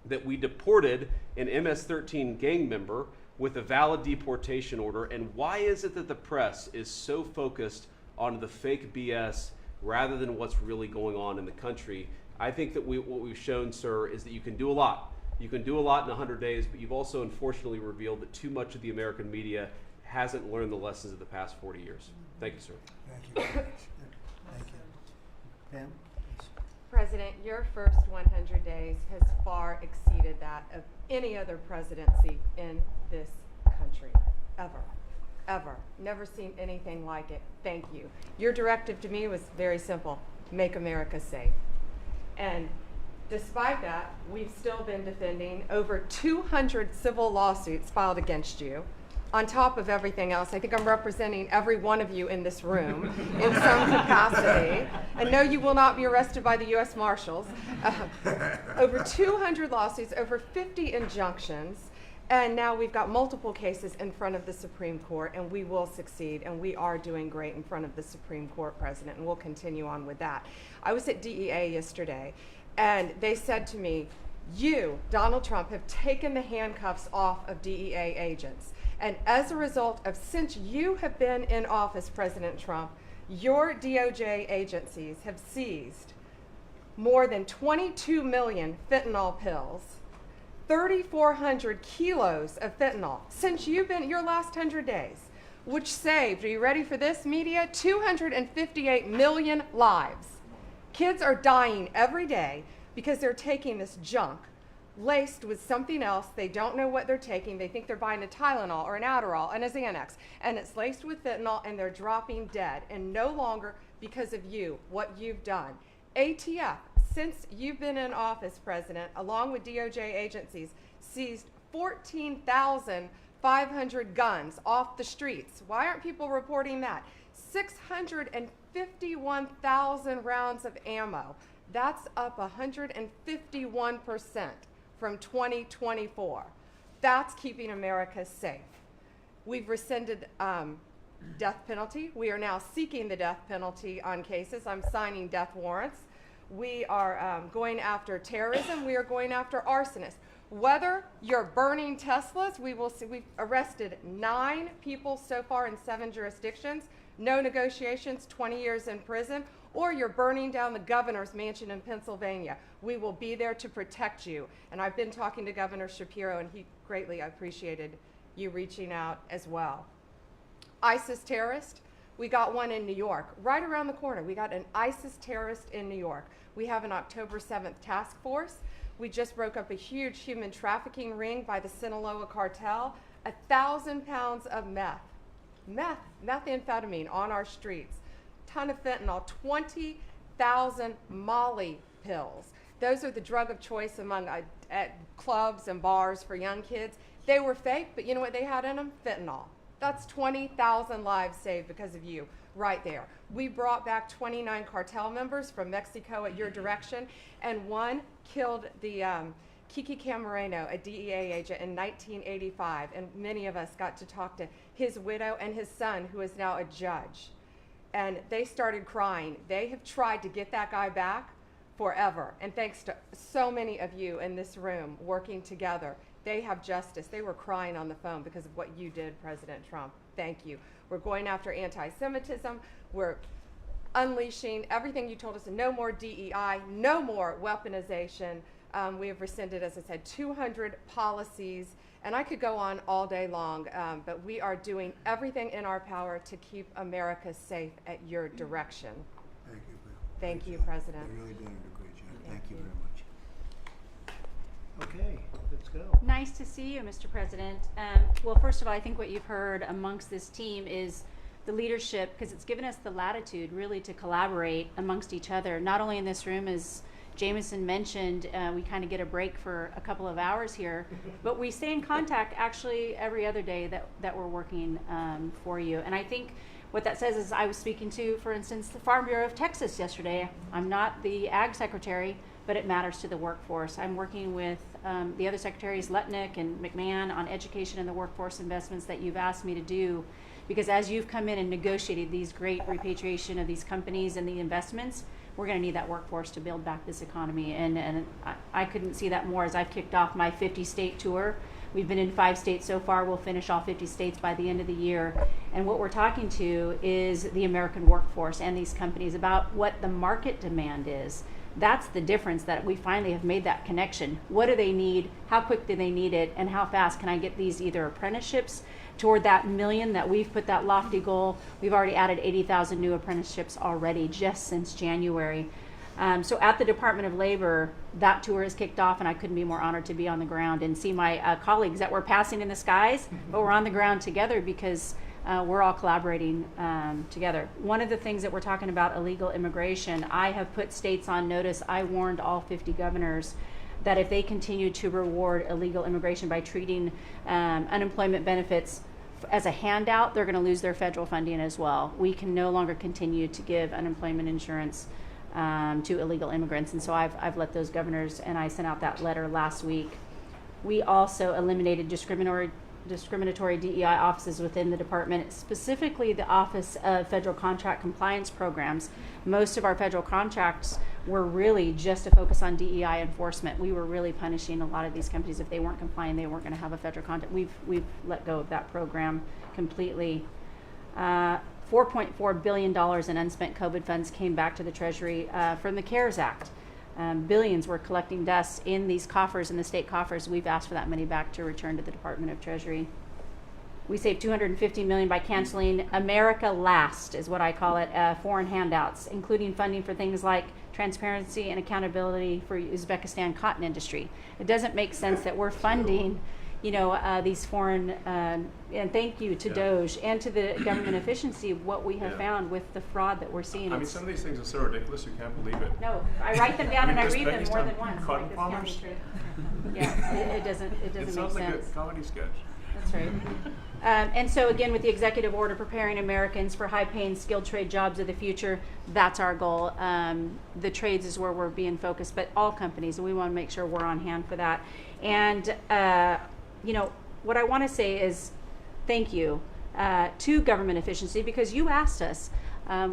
that we deported an MS-13 gang member with a valid deportation order? And why is it that the press is so focused on the fake BS rather than what's really going on in the country? I think that what we've shown, sir, is that you can do a lot. You can do a lot in 100 days, but you've also unfortunately revealed that too much of the American media hasn't learned the lessons of the past 40 years. Thank you, sir. Thank you very much. Thank you. Pam? Please. President, your first 100 days has far exceeded that of any other presidency in this country, ever. Ever. Never seen anything like it. Thank you. Your directive to me was very simple: make America safe. And despite that, we've still been defending over 200 civil lawsuits filed against you. On top of everything else, I think I'm representing every one of you in this room in some capacity. And no, you will not be arrested by the U.S. Marshals. Over 200 lawsuits, over 50 injunctions, and now we've got multiple cases in front of the Supreme Court, and we will succeed, and we are doing great in front of the Supreme Court, President, and we'll continue on with that. I was at DEA yesterday, and they said to me, you, Donald Trump, have taken the handcuffs off of DEA agents. And as a result of, since you have been in office, President Trump, your DOJ agencies have seized more than 22 million fentanyl pills, 3,400 kilos of fentanyl since you've been your last 100 days, which saved, are you ready for this, media? 258 million lives. Kids are dying every day because they're taking this junk laced with something else. They don't know what they're taking. They think they're buying a Tylenol or an Adderall and a Xanax, and it's laced with fentanyl, and they're dropping dead. And no longer because of you, what you've done. ATF, since you've been in office, President, along with DOJ agencies, seized 14,500 guns off the streets. Why aren't people reporting that? 651,000 rounds of ammo. That's up 151% from 2024. That's keeping America safe. We've rescinded death penalty. We are now seeking the death penalty on cases. I'm signing death warrants. We are going after terrorism. We are going after arsonists. Whether you're burning Teslas, we will see. We've arrested 9 people so far in 7 jurisdictions. No negotiations, 20 years in prison. Or you're burning down the governor's mansion in Pennsylvania. We will be there to protect you. And I've been talking to Governor Shapiro, and he greatly appreciated you reaching out as well. ISIS terrorist, we got one in New York, right around the corner. We got an ISIS terrorist in New York. We have an October 7th task force. We just broke up a huge human trafficking ring by the Sinaloa cartel. 1,000 pounds of methamphetamine on our streets. Ton of fentanyl, 20,000 Molly pills. Those are the drug of choice among at clubs and bars for young kids. They were fake, but you know what they had in them? Fentanyl. That's 20,000 lives saved because of you right there. We brought back 29 cartel members from Mexico at your direction, and one killed the Kiki Camareno, a DEA agent, in 1985, and many of us got to talk to his widow and his son, who is now a judge. And they started crying. They have tried to get that guy back forever. And thanks to so many of you in this room working together, they have justice. They were crying on the phone because of what you did, President Trump. Thank you. We're going after anti-Semitism. We're unleashing everything you told us. No more DEI, no more weaponization. We have rescinded, as I said, 200 policies. And I could go on all day long, but we are doing everything in our power to keep America safe at your direction. Thank you, Bill. Thank you, job. President. You're really doing a great job. Thank you very much. Okay, let's go. Nice to see you, Mr. President. Well, first of all, I think what you've heard amongst this team is the leadership, because it's given us the latitude really to collaborate amongst each other, not only in this room, as Jameson mentioned, we kind of get a break for a couple of hours here, but we stay in contact actually every other day that we're working for you. And I think what that says is, I was speaking to, for instance, the Farm Bureau of Texas yesterday. I'm not the Ag Secretary, but it matters to the workforce. I'm working with the other secretaries, Letnick and McMahon, on education and the workforce investments that you've asked me to do, because as you've come in and negotiated these great repatriation of these companies and the investments, we're going to need that workforce to build back this economy. And I couldn't see that more as I've kicked off my 50-state tour. We've been in 5 states so far. We'll finish all 50 states by the end of the year. And what we're talking to is the American workforce and these companies about what the market demand is. That's the difference, that we finally have made that connection. What do they need? How quick do they need it? And how fast can I get these either apprenticeships toward that million that we've put that lofty goal? We've already added 80,000 new apprenticeships already just since January. So at the Department of Labor, that tour is kicked off, and I couldn't be more honored to be on the ground and see my colleagues that we're passing in the skies, but we're on the ground together because we're all collaborating together. One of the things that we're talking about, illegal immigration, I have put states on notice. I warned all 50 governors that if they continue to reward illegal immigration by treating unemployment benefits as a handout, they're going to lose their federal funding as well. We can no longer continue to give unemployment insurance to illegal immigrants, and so I've let those governors, and I sent out that letter last week. We also eliminated discriminatory DEI offices within the department, specifically the Office of Federal Contract Compliance Programs. Most of our federal contracts were really just to focus on DEI enforcement. We were really punishing a lot of these companies. If they weren't complying, they weren't going to have a federal contract. We've let go of that program completely. $4.4 billion in unspent COVID funds came back to the Treasury from the CARES Act. Billions were collecting dust in these coffers, in the state coffers. We've asked for that money back to return to the Department of Treasury. We saved $250 million by canceling America Last, is what I call it, foreign handouts, including funding for things like transparency and accountability for Uzbekistan cotton industry. It doesn't make sense that we're funding these foreign, and thank you to DOJ and to the government efficiency of what we have found with the fraud that we're seeing. I mean, some of these things are so ridiculous you can't believe it. No, I write them down and I read them more Uzbekistan than once. cotton Like this farmers? county trade. Yeah, it doesn't It make sounds like sense. a comedy sketch. That's right. And so again, with the executive order preparing Americans for high-paying, skilled trade jobs of the future, that's our goal. The trades is where we're being focused, but all companies, and we want to make sure we're on hand for that. And what I want to say is thank you to government efficiency, because you asked us,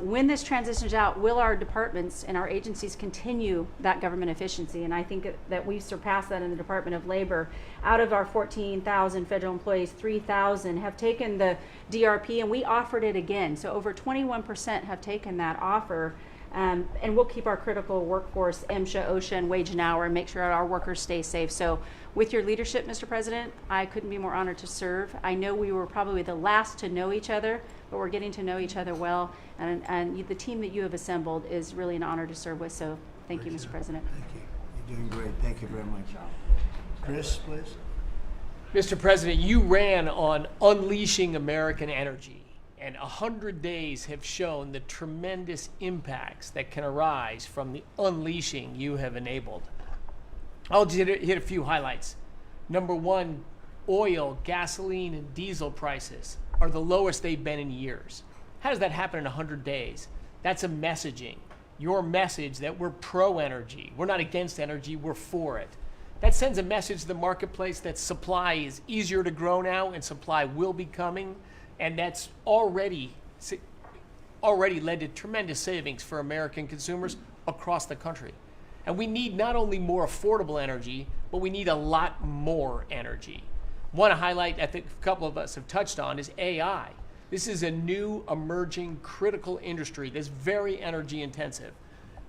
when this transitions out, will our departments and our agencies continue that government efficiency? And I think that we've surpassed that in the Department of Labor. Out of our 14,000 federal employees, 3,000 have taken the DRP, and we offered it again. So over 21% have taken that offer. And we'll keep our critical workforce, MSHA, OSHA, and wage and hour, and make sure our workers stay safe. So with your leadership, Mr. President, I couldn't be more honored to serve. I know we were probably the last to know each other, but we're getting to know each other well. And the team that you have assembled is really an honor to serve with. So thank you, Mr. President. Thank you. You're doing great. Thank you very much. Chris, please. Mr. President, you ran on unleashing American energy. And 100 days have shown the tremendous impacts that can arise from the unleashing you have enabled. I'll just hit a few highlights. Number one, oil, gasoline, and diesel prices are the lowest they've been in years. How does that happen in 100 days? That's a messaging. Your message that we're pro-energy. We're not against energy, we're for it. That sends a message to the marketplace that supply is easier to grow now and supply will be coming. And that's already led to tremendous savings for American consumers across the country. And we need not only more affordable energy, but we need a lot more energy. One highlight I think a couple of us have touched on is AI. This is a new emerging critical industry that's very energy intensive.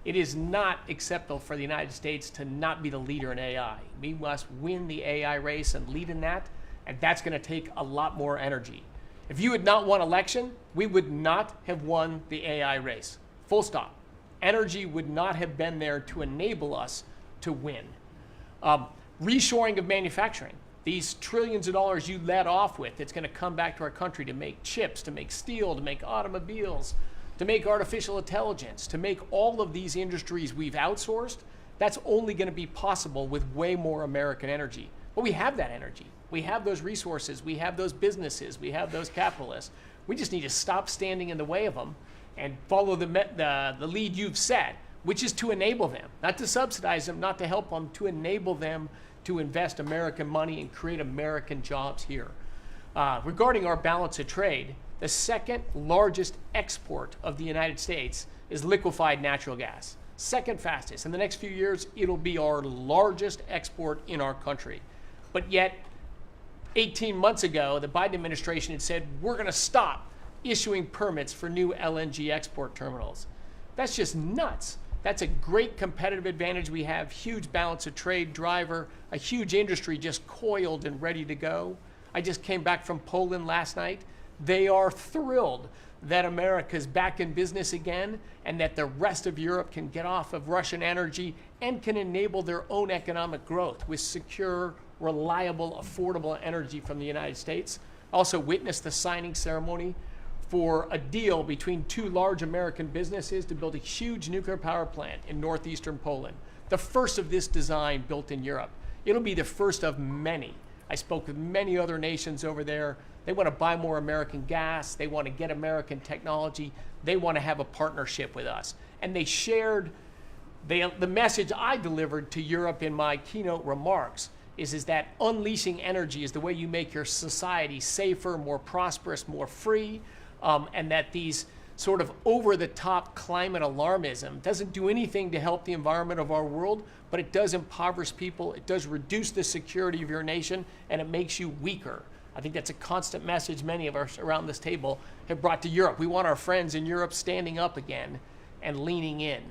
It is not acceptable for the United States to not be the leader in AI. We must win the AI race and lead in that, and that's going to take a lot more energy. If you had not won election, we would not have won the AI race. Full stop. Energy would not have been there to enable us to win. Reshoring of manufacturing. These trillions of dollars you led off with, it's going to come back to our country to make chips, to make steel, to make automobiles, to make artificial intelligence, to make all of these industries we've outsourced. That's only going to be possible with way more American energy. But we have that energy. We have those resources, we have those businesses, we have those capitalists. We just need to stop standing in the way of them and follow the lead you've set, which is to enable them, not to subsidize them, not to help them, to enable them to invest American money and create American jobs here. Regarding our balance of trade, the second largest export of the United States is liquefied natural gas. Second fastest. In the next few years, it'll be our largest export in our country. But yet, 18 months ago, the Biden administration had said, we're going to stop issuing permits for new LNG export terminals. That's just nuts. That's a great competitive advantage we have, huge balance of trade driver, a huge industry just coiled and ready to go. I just came back from Poland last night. They are thrilled that America's back in business again and that the rest of Europe can get off of Russian energy and can enable their own economic growth with secure, reliable, affordable energy from the United States. Also witnessed the signing ceremony for a deal between two large American businesses to build a huge nuclear power plant in northeastern Poland, the first of this design built in Europe. It'll be the first of many. I spoke with many other nations over there. They want to buy more American gas. They want to get American technology. They want to have a partnership with us. And they shared the message I delivered to Europe in my keynote remarks is that unleashing energy is the way you make your society safer, more prosperous, more free, and that these sort of over-the-top climate alarmism doesn't do anything to help the environment of our world, but it does impoverish people, it does reduce the security of your nation, and it makes you weaker. I think that's a constant message many of us around this table have brought to Europe. We want our friends in Europe standing up again and leaning in.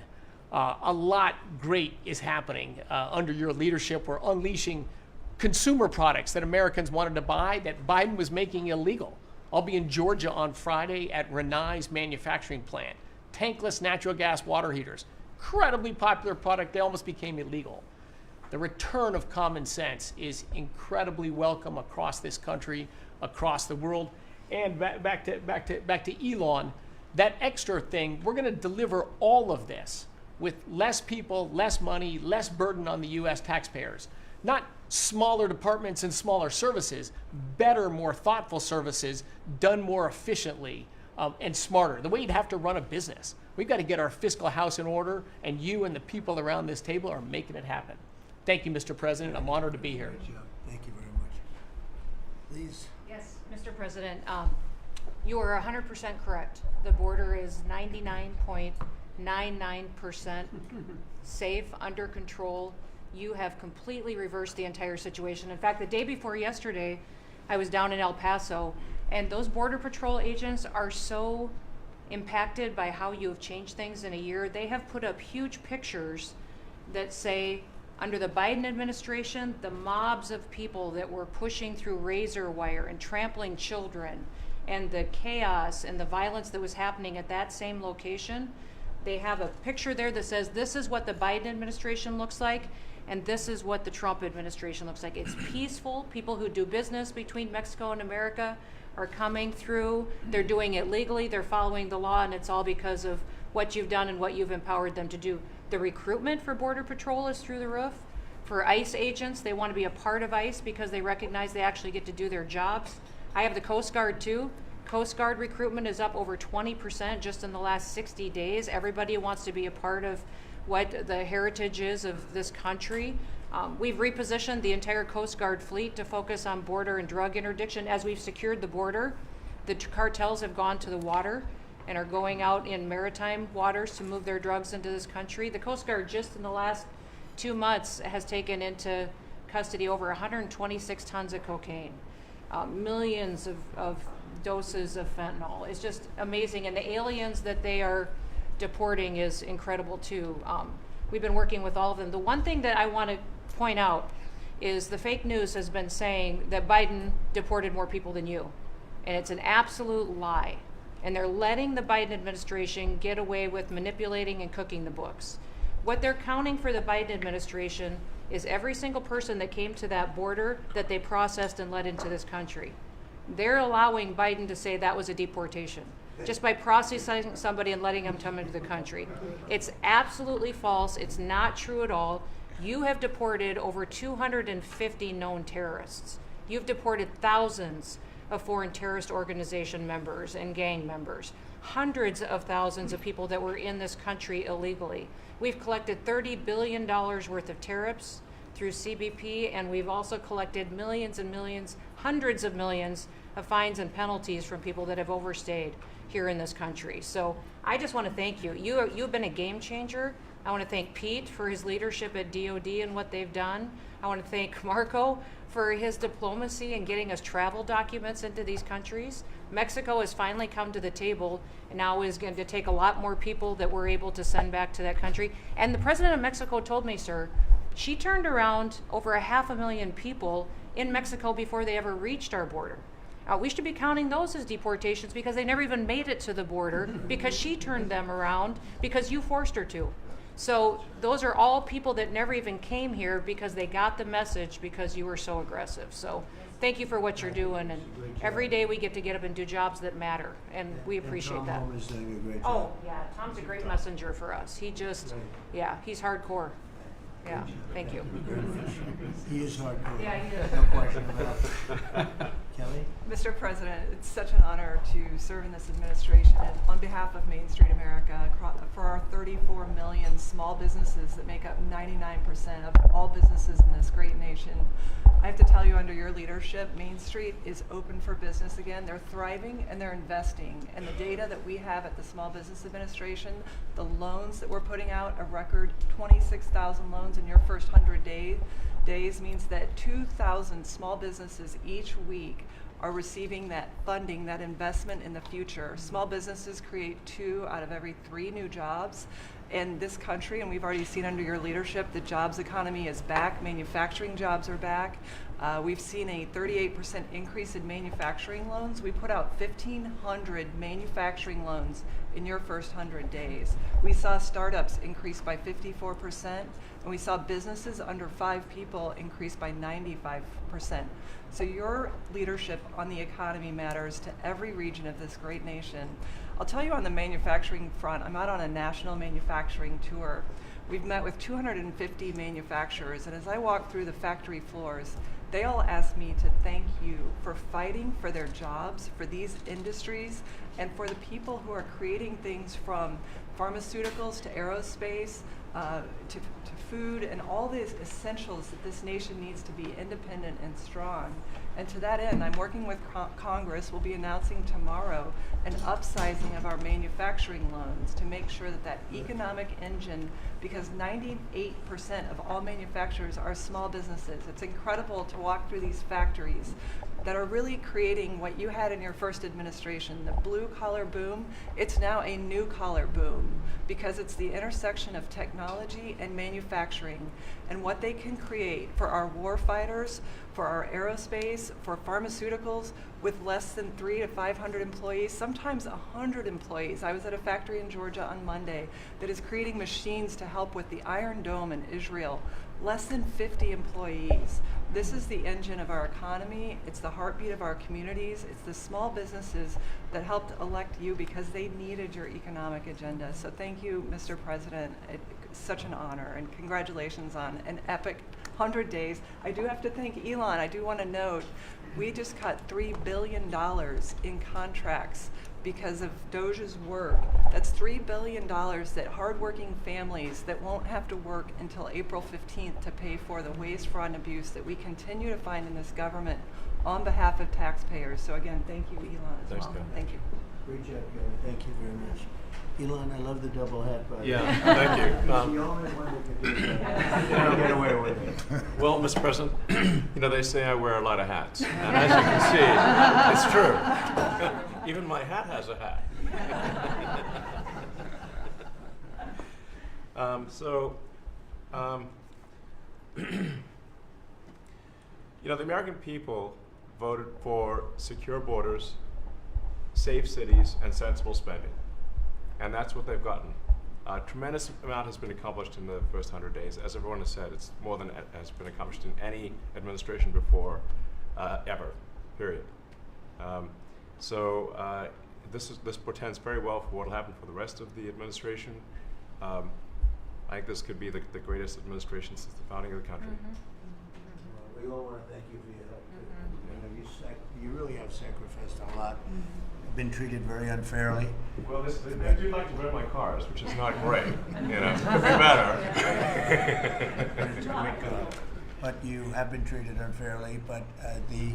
A lot great is happening under your leadership. We're unleashing consumer products that Americans wanted to buy that Biden was making illegal. I'll be in Georgia on Friday at Renai's manufacturing plant. Tankless natural gas water heaters. Incredibly popular product. They almost became illegal. The return of common sense is incredibly welcome across this country, across the world. And back to Elon, that extra thing, we're going to deliver all of this with less people, less money, less burden on the U.S. taxpayers. Not smaller departments and smaller services, better, more thoughtful services done more efficiently and smarter. The way you'd have to run a business. We've got to get our fiscal house in order, and you and the people around this table are making it happen. Thank you, Mr. President. I'm honored to be here. Good job. Thank you very much. Please. Yes, Mr. President, you are 100% correct. The border is 99.99% safe, under control. You have completely reversed the entire situation. In fact, the day before yesterday, I was down in El Paso, and those Border Patrol agents are so impacted by how you have changed things in a year. They have put up huge pictures that say, under the Biden administration, the mobs of people that were pushing through razor wire and trampling children, and the chaos and the violence that was happening at that same location, they have a picture there that says, this is what the Biden administration looks like, and this is what the Trump administration looks like. It's peaceful. People who do business between Mexico and America are coming through. They're doing it legally. They're following the law, and it's all because of what you've done and what you've empowered them to do. The recruitment for Border Patrol is through the roof. For ICE agents, they want to be a part of ICE because they recognize they actually get to do their jobs. I have the Coast Guard too. Coast Guard recruitment is up over 20% just in the last 60 days. Everybody wants to be a part of what the heritage is of this country. We've repositioned the entire Coast Guard fleet to focus on border and drug interdiction. As we've secured the border, the cartels have gone to the water and are going out in maritime waters to move their drugs into this country. The Coast Guard just in the last 2 months has taken into custody over 126 tons of cocaine, millions of doses of fentanyl. It's just amazing. And the aliens that they are deporting is incredible too. We've been working with all of them. The one thing that I want to point out is the fake news has been saying that Biden deported more people than you. And it's an absolute lie. And they're letting the Biden administration get away with manipulating and cooking the books. What they're counting for the Biden administration is every single person that came to that border that they processed and let into this country. They're allowing Biden to say that was a deportation just by processing somebody and letting them come into the country. It's absolutely false. It's not true at all. You have deported over 250 known terrorists. You've deported thousands of foreign terrorist organization members and gang members, hundreds of thousands of people that were in this country illegally. We've collected $30 billion worth of tariffs through CBP, and we've also collected millions and millions, hundreds of millions of fines and penalties from people that have overstayed here in this country. So I just want to thank you. You've been a game changer. I want to thank Pete for his leadership at DOD and what they've done. I want to thank Marco for his diplomacy and getting us travel documents into these countries. Mexico has finally come to the table and now is going to take a lot more people that we're able to send back to that country. And the president of Mexico told me, sir, she turned around over 500,000 people in Mexico before they ever reached our border. We should be counting those as deportations because they never even made it to the border because she turned them around because you forced her to. So those are all people that never even came here because they got the message because you were so aggressive. So thank you for what you're doing, and every day we get to get up and do jobs that matter, and we appreciate that. Tom is doing a great Oh, job. yeah, Tom's a great messenger for us. He just, yeah, he's hardcore. Yeah, thank you. He is hardcore. Yeah, he is. No question about it. Kelly? Mr. President, it's such an honor to serve in this administration and on behalf of Main Street America for our 34 million small businesses that make up 99% of all businesses in this great nation. I have to tell you, under your leadership, Main Street is open for business again. They're thriving and they're investing. And the data that we have at the Small Business Administration, the loans that we're putting out, a record 26,000 loans in your first 100 days means that 2,000 small businesses each week are receiving that funding, that investment in the future. Small businesses create 2 out of every 3 new jobs in this country, and we've already seen under your leadership the jobs economy is back, manufacturing jobs are back. We've seen a 38% increase in manufacturing loans. We put out 1,500 manufacturing loans in your first 100 days. We saw startups increase by 54%, and we saw businesses under 5 people increase by 95%. So your leadership on the economy matters to every region of this great nation. I'll tell you, on the manufacturing front, I'm out on a national manufacturing tour. We've met with 250 manufacturers, and as I walk through the factory floors, they all ask me to thank you for fighting for their jobs, for these industries, and for the people who are creating things from pharmaceuticals to aerospace, to food, and all these essentials that this nation needs to be independent and strong. And to that end, I'm working with Congress. We'll be announcing tomorrow an upsizing of our manufacturing loans to make sure that that economic engine, because 98% of all manufacturers are small businesses. It's incredible to walk through these factories that are really creating what you had in your first administration, the blue collar boom. It's now a new collar boom because it's the intersection of technology and manufacturing and what they can create for our war fighters, for our aerospace, for pharmaceuticals with less than 300 to 500 employees, sometimes 100 employees. I was at a factory in Georgia on Monday that is creating machines to help with the Iron Dome in Israel. Less than 50 employees. This is the engine of our economy. It's the heartbeat of our communities. It's the small businesses that helped elect you because they needed your economic agenda. So thank you, Mr. President. It's such an honor, and congratulations on an epic 100 days. I do have to thank Elon. I do want to note, we just cut $3 billion in contracts because of Doge's work. That's $3 billion that hardworking families that won't have to work until April 15th to pay for the waste, fraud, and abuse that we continue to find in this government on behalf of taxpayers. So again, thank you, Elon, as Thanks, well. Kelly. Thank you. Great job, Kelly. Thank you very much. Elon, I love the double hat, by the way. Yeah, thank you. He's the only one that can do that. You don't get away with it. Well, Mr. President, you know, they say I wear a lot of hats. And as you can see, it's true. Even my hat has a hat. You know, the American people voted for secure borders, safe cities, and sensible spending. And that's what they've gotten. A tremendous amount has been accomplished in the first 100 days. As everyone has said, it's more than has been accomplished in any administration before, ever, period. This portends very well for what will happen for the rest of the administration. I think this could be the greatest administration since the founding of the country. Well, we all want to thank you for your help, too. You know, you really have sacrificed a lot. been treated very unfairly. Well, they do like to wear my cars, which is not great. You know, could be better. But you have been treated unfairly, but the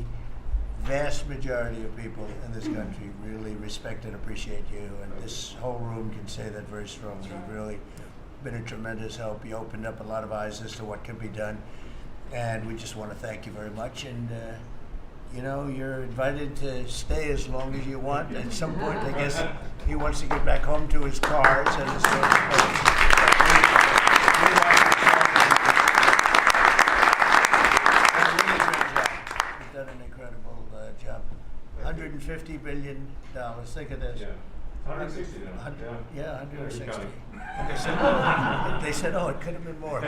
vast majority of people in this country really respect and appreciate you, and this whole room can say that very strongly. You've really been a tremendous help. You opened up a lot of eyes as to what can be done, and we just want to thank you very much. And you know, you're invited to stay as long as you want. At some point, I guess he wants to get back home to his cars and his You've done an incredible job. $150 billion. Think of this. Yeah. 160 now. 160. They said, oh, it could have been more.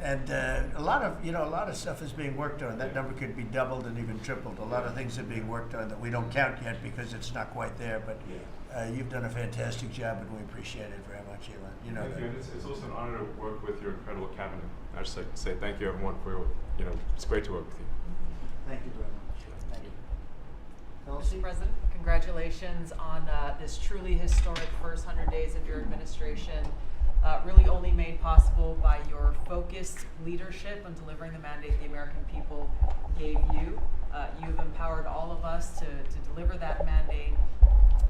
And a lot of stuff is being worked on. That number could be doubled and even tripled. A lot of things are being worked on that we don't count yet because it's not quite there. But you've done a fantastic job, and we appreciate it very much, Elon. You know Thank that. you. And it's also an honor to work with your incredible cabinet. I just like to say thank you, everyone, for it's great to work with you. Thank you very much. Thank you. Mr. President, congratulations on this truly historic first 100 days of your administration, really only made possible by your focused leadership on delivering the mandate the American people gave you. You've empowered all of us to deliver that mandate,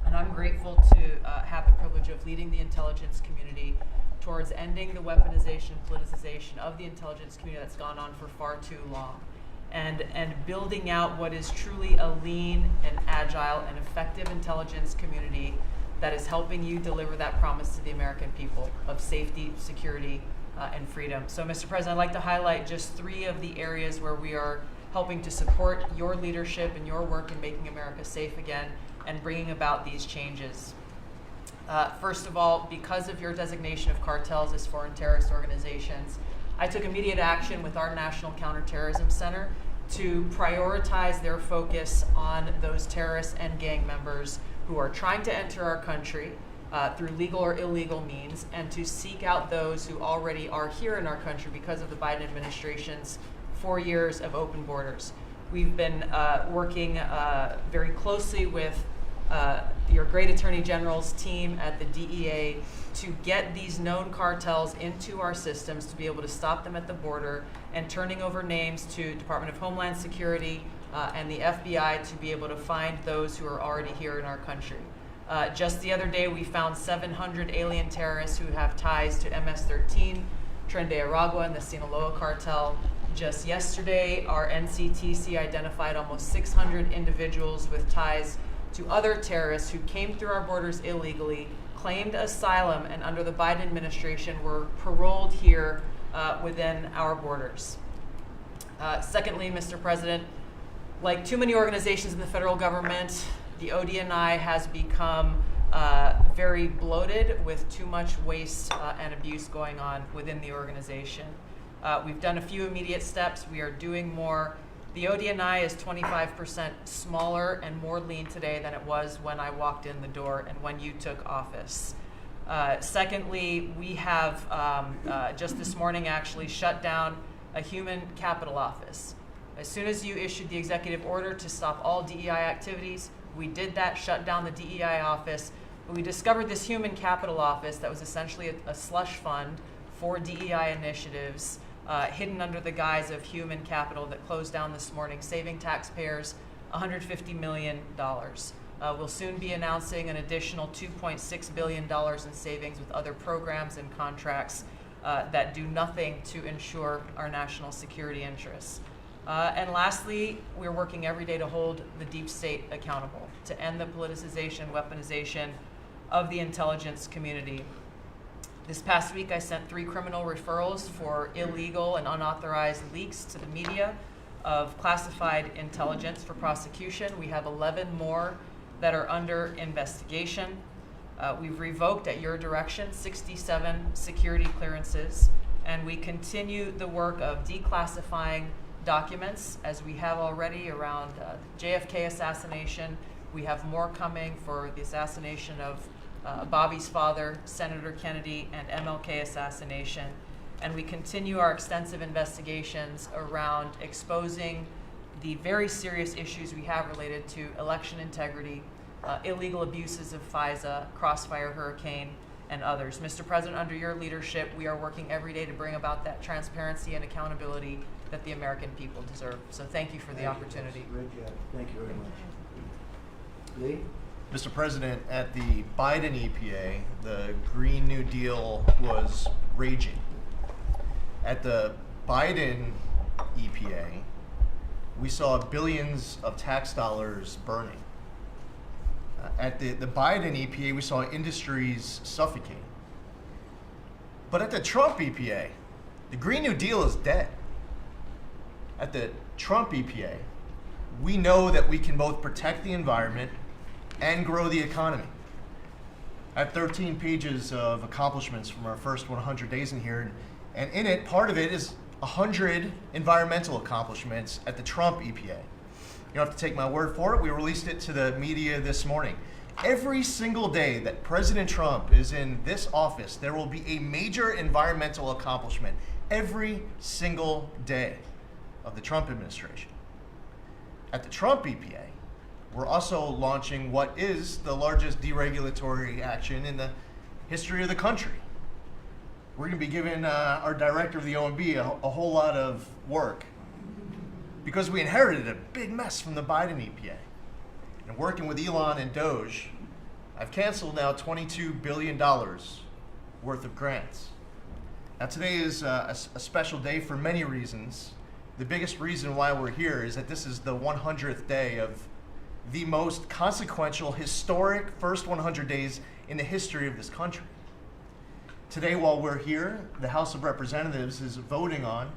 and I'm grateful to have the privilege of leading the intelligence community towards ending the weaponization, politicization of the intelligence community that's gone on for far too long. And building out what is truly a lean and agile and effective intelligence community that is helping you deliver that promise to the American people of safety, security, and freedom. So, Mr. President, I'd like to highlight just 3 of the areas where we are helping to support your leadership and your work in making America safe again and bringing about these changes. First of all, because of your designation of cartels as foreign terrorist organizations, I took immediate action with our National Counterterrorism Center to prioritize their focus on those terrorists and gang members who are trying to enter our country through legal or illegal means, and to seek out those who already are here in our country because of the Biden administration's 4 years of open borders. We've been working very closely with your great Attorney General's team at the DEA to get these known cartels into our systems, to be able to stop them at the border, and turning over names to Department of Homeland Security and the FBI to be able to find those who are already here in our country. Just the other day, we found 700 alien terrorists who have ties to MS-13, Tren de Aragua, and the Sinaloa cartel. Just yesterday, our NCTC identified almost 600 individuals with ties to other terrorists who came through our borders illegally, claimed asylum, and under the Biden administration were paroled here within our borders. Secondly, Mr. President, like too many organizations in the federal government, the ODNI has become very bloated with too much waste and abuse going on within the organization. We've done a few immediate steps. We are doing more. The ODNI is 25% smaller and more lean today than it was when I walked in the door and when you took office. Secondly, we have just this morning actually shut down a human capital office. As soon as you issued the executive order to stop all DEI activities, we did that, shut down the DEI office. But we discovered this human capital office that was essentially a slush fund for DEI initiatives, hidden under the guise of human capital, that closed down this morning, saving taxpayers $150 million. We'll soon be announcing an additional $2.6 billion in savings with other programs and contracts that do nothing to ensure our national security interests. And lastly, we're working every day to hold the deep state accountable, to end the politicization, weaponization of the intelligence community. This past week, I sent 3 criminal referrals for illegal and unauthorized leaks to the media of classified intelligence for prosecution. We have 11 more that are under investigation. We've revoked, at your direction, 67 security clearances, and we continue the work of declassifying documents, as we have already around JFK assassination. We have more coming for the assassination of Bobby's father, Senator Kennedy, and MLK assassination. And we continue our extensive investigations around exposing the very serious issues we have related to election integrity, illegal abuses of FISA, Crossfire Hurricane, and others. Mr. President, under your leadership, we are working every day to bring about that transparency and accountability that the American people deserve. So thank you for the opportunity. Great job. Thank you very much. Lee? Mr. President, at the Biden EPA, the Green New Deal was raging. At the Biden EPA, we saw billions of tax dollars burning. At the Biden EPA, we saw industries suffocating. But at the Trump EPA, the Green New Deal is dead. At the Trump EPA, we know that we can both protect the environment and grow the economy. I have 13 pages of accomplishments from our first 100 days in here, and in it, part of it is 100 environmental accomplishments at the Trump EPA. You don't have to take my word for it. We released it to the media this morning. Every single day that President Trump is in this office, there will be a major environmental accomplishment every single day of the Trump administration. At the Trump EPA, we're also launching what is the largest deregulatory action in the history of the country. We're going to be giving our director of the OMB a whole lot of work because we inherited a big mess from the Biden EPA. And working with Elon and Doge, I've canceled now $22 billion worth of grants. Now today is a special day for many reasons. The biggest reason why we're here is that this is the 100th day of the most consequential, historic first 100 days in the history of this country. Today, while we're here, the House of Representatives is voting on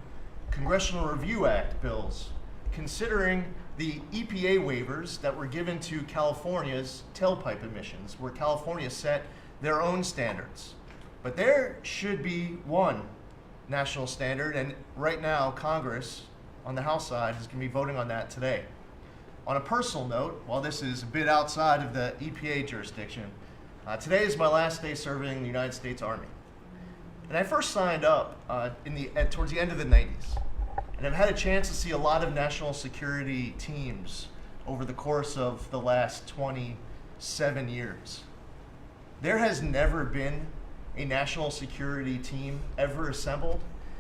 Congressional Review Act bills, considering the EPA waivers that were given to California's tailpipe emissions, where California set their own standards. But there should be one national standard, and right now, Congress, on the House side, is going to be voting on that today. On a personal note, while this is a bit outside of the EPA jurisdiction, today is my last day serving in the United States Army. And I first signed up towards the end of the 90s. And I've had a chance to see a lot of national security teams over the course of the last 27 years. There has never been a national security team ever assembled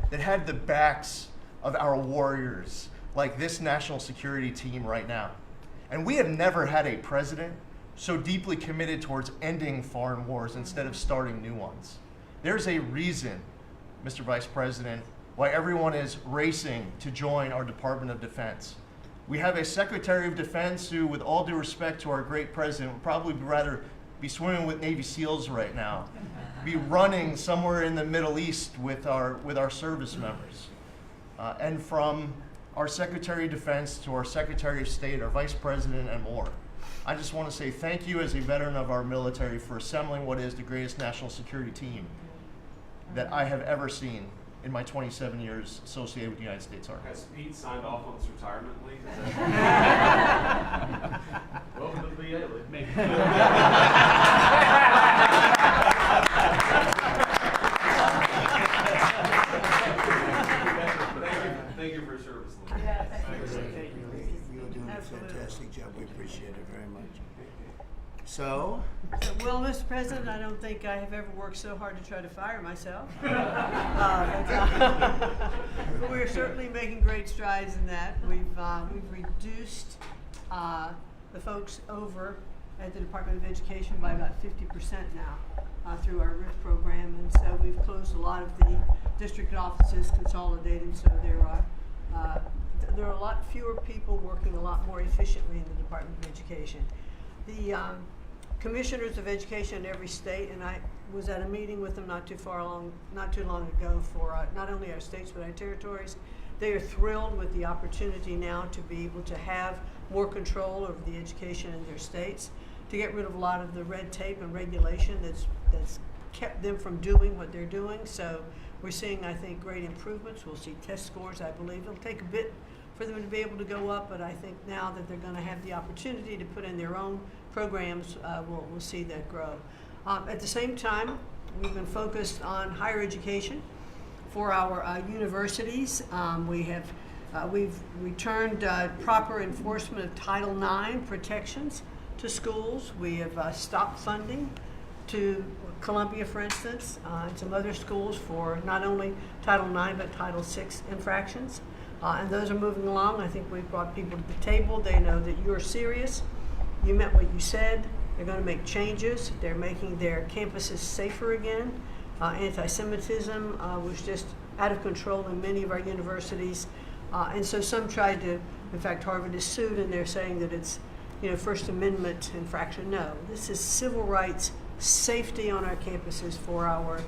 that had the backs of our warriors like this national security team right now. And we have never had a president so deeply committed towards ending foreign wars instead of starting new ones. There's a reason, Mr. Vice President, why everyone is racing to join our Department of Defense. We have a Secretary of Defense who, with all due respect to our great president, would probably rather be swimming with Navy SEALs right now, be running somewhere in the Middle East with our service members. And from our Secretary of Defense to our Secretary of State, our Vice President, and more. I just want to say thank you as a veteran of our military for assembling what is the greatest national security team that I have ever seen in my 27 years associated with the United States Army. Has Pete signed off on his retirement leave? Welcome to the VA. Thank you for your service, Lee. Yeah, thank you. You're doing a fantastic job. We appreciate it very much. So, well, Mr. President, I don't think I have ever worked so hard to try to fire myself. But we're certainly making great strides in that. We've reduced the folks over at the Department of Education by about 50% now through our RIF program, and so we've closed a lot of the district offices, consolidated, so there are a lot fewer people working a lot more efficiently in the Department of Education. The commissioners of education in every state, and I was at a meeting with them not too long ago for not only our states but our territories. They are thrilled with the opportunity now to be able to have more control over the education in their states, to get rid of a lot of the red tape and regulation that's kept them from doing what they're doing. So we're seeing, I think, great improvements. We'll see test scores, I believe. It'll take a bit for them to be able to go up, but I think now that they're going to have the opportunity to put in their own programs, we'll see that grow. At the same time, we've been focused on higher education for our universities. We've returned proper enforcement of Title IX protections to to schools. We have stopped funding to Columbia, for instance, and some other schools for not only Title IX but Title VI infractions. And those are moving along. I think we've brought people to the table. They know that you're serious. You meant what you said. They're going to make changes. They're making their campuses safer again. Anti-Semitism was just out of control in many of our universities. And so some tried to, in fact, Harvard is sued and they're saying that it's, First Amendment infraction. No, this is civil rights, safety on our campuses for our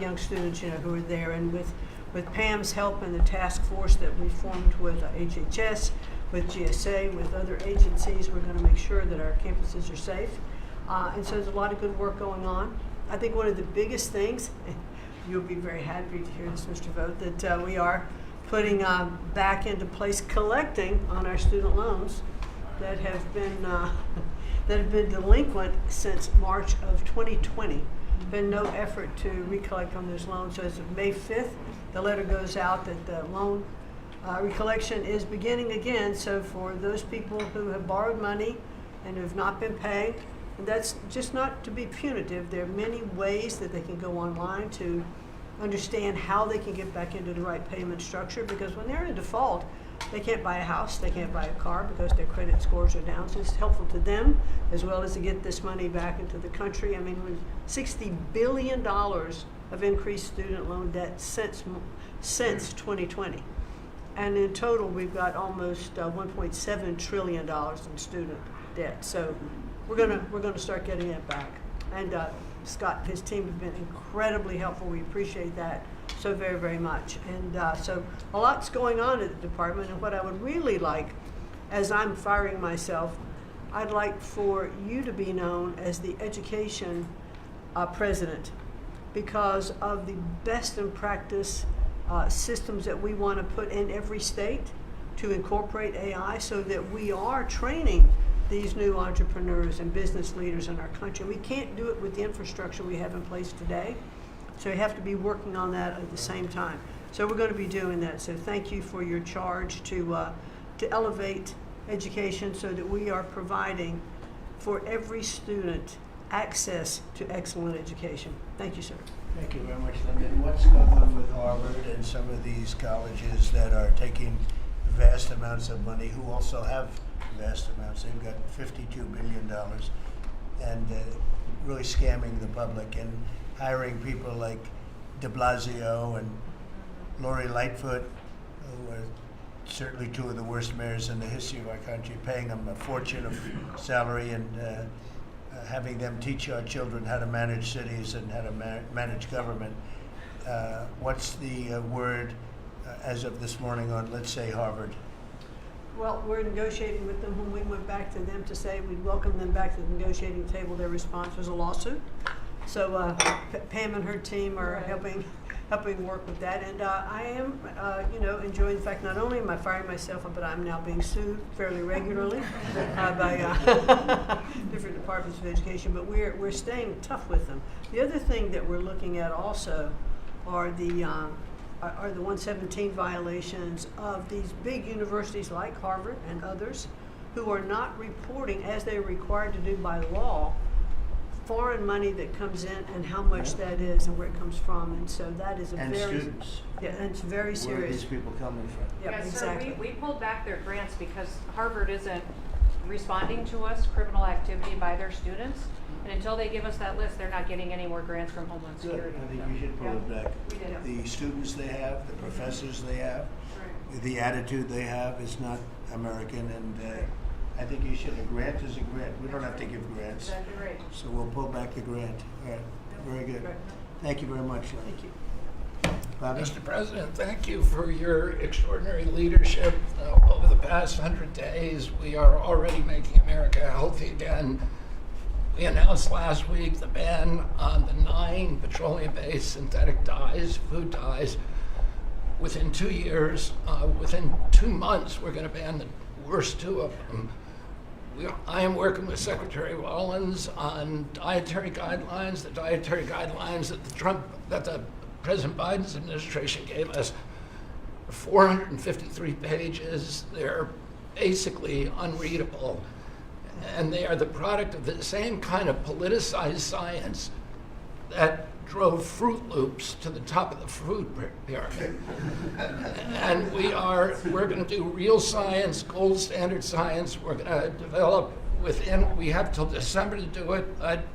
young students, who are there. And with Pam's help and the task force that we formed with HHS, with GSA, with other agencies, we're going to make sure that our campuses are safe. And so there's a lot of good work going on. I think one of the biggest things, you'll be very happy to hear this, Mr. Vogt, that we are putting back into place collecting on our student loans that have been delinquent since March of 2020. Been no effort to recollect on those loans. So as of May 5th, the letter goes out that the loan recollection is beginning again. So for those people who have borrowed money and have not been paying, and that's just not to be punitive. There are many ways that they can go online to understand how they can get back into the right payment structure, because when they're in default, they can't buy a house, they can't buy a car because their credit scores are down. So it's helpful to them as well as to get this money back into the country. I mean, with $60 billion of increased student loan debt since 2020. And in total, we've got almost $1.7 trillion in student debt. So we're gonna start getting it back. And Scott and his team have been incredibly helpful. We appreciate that so very, very much. And so a lot's going on at the department. And what I would really like, as I'm firing myself, I'd like for you to be known as the education president, because of the best in practice systems that we want to put in every state to incorporate AI, so that we are training these new entrepreneurs and business leaders in our country. We can't do it with the infrastructure we have in place today. So we have to be working on that at the same time. So we're going to be doing that. So thank you for your charge to elevate education so that we are providing for every student access to excellent education. Thank you, sir. Thank you very much, Linda. And what's going on with Harvard and some of these colleges that are taking vast amounts of money, who also have vast amounts? They've got $52 billion and really scamming the public and hiring people like de Blasio and Lori Lightfoot, who are certainly two of the worst mayors in the history of our country, paying them a fortune of salary and having them teach our children how to manage cities and how to manage government. What's the word as of this morning on, let's say, Harvard? Well, we're negotiating with them. When we went back to them to say we'd welcome them back to the negotiating table, their response was a lawsuit. So Pam and her team are helping work with that, and I am, enjoying the fact not only am I firing myself, but I'm now being sued fairly regularly by different departments of education. But we're staying tough with them. The other thing that we're looking at also are the 117 violations of these big universities like Harvard and others, who are not reporting, as they're required to do by law, foreign money that comes in and how much that is and where it comes from. And so that is And students. Yeah, and it's very serious. Where are these people coming from? Yeah, Yes, exactly. sir, we pulled back their grants because Harvard isn't responding to us criminal activity by their students. And until they give us that list, they're not getting any more grants from Homeland Good. Security. I think you should pull it back. We did. The students they have, the professors they have, the attitude they have is not American, and I think you should. A grant is a grant. We don't have to give grants. Exactly right. So we'll pull back the grant. All right. Very good. Thank you very much. Thank you. Bobby? Mr. President, thank you for your extraordinary leadership over the past 100 days. We are already making America healthy again. We announced last week the ban on the 9 petroleum-based synthetic dyes, food dyes. Within 2 years, within 2 months, we're going to ban the worst 2 of them. I am working with Secretary Rollins on dietary guidelines. The dietary guidelines that the President Biden's administration gave us are 453 pages. They're basically unreadable. And they are the product of the same kind of politicized science that drove Fruit Loops to the top of the food pyramid. And we're going to do real science, gold standard science. We're going to develop we have till December to do it.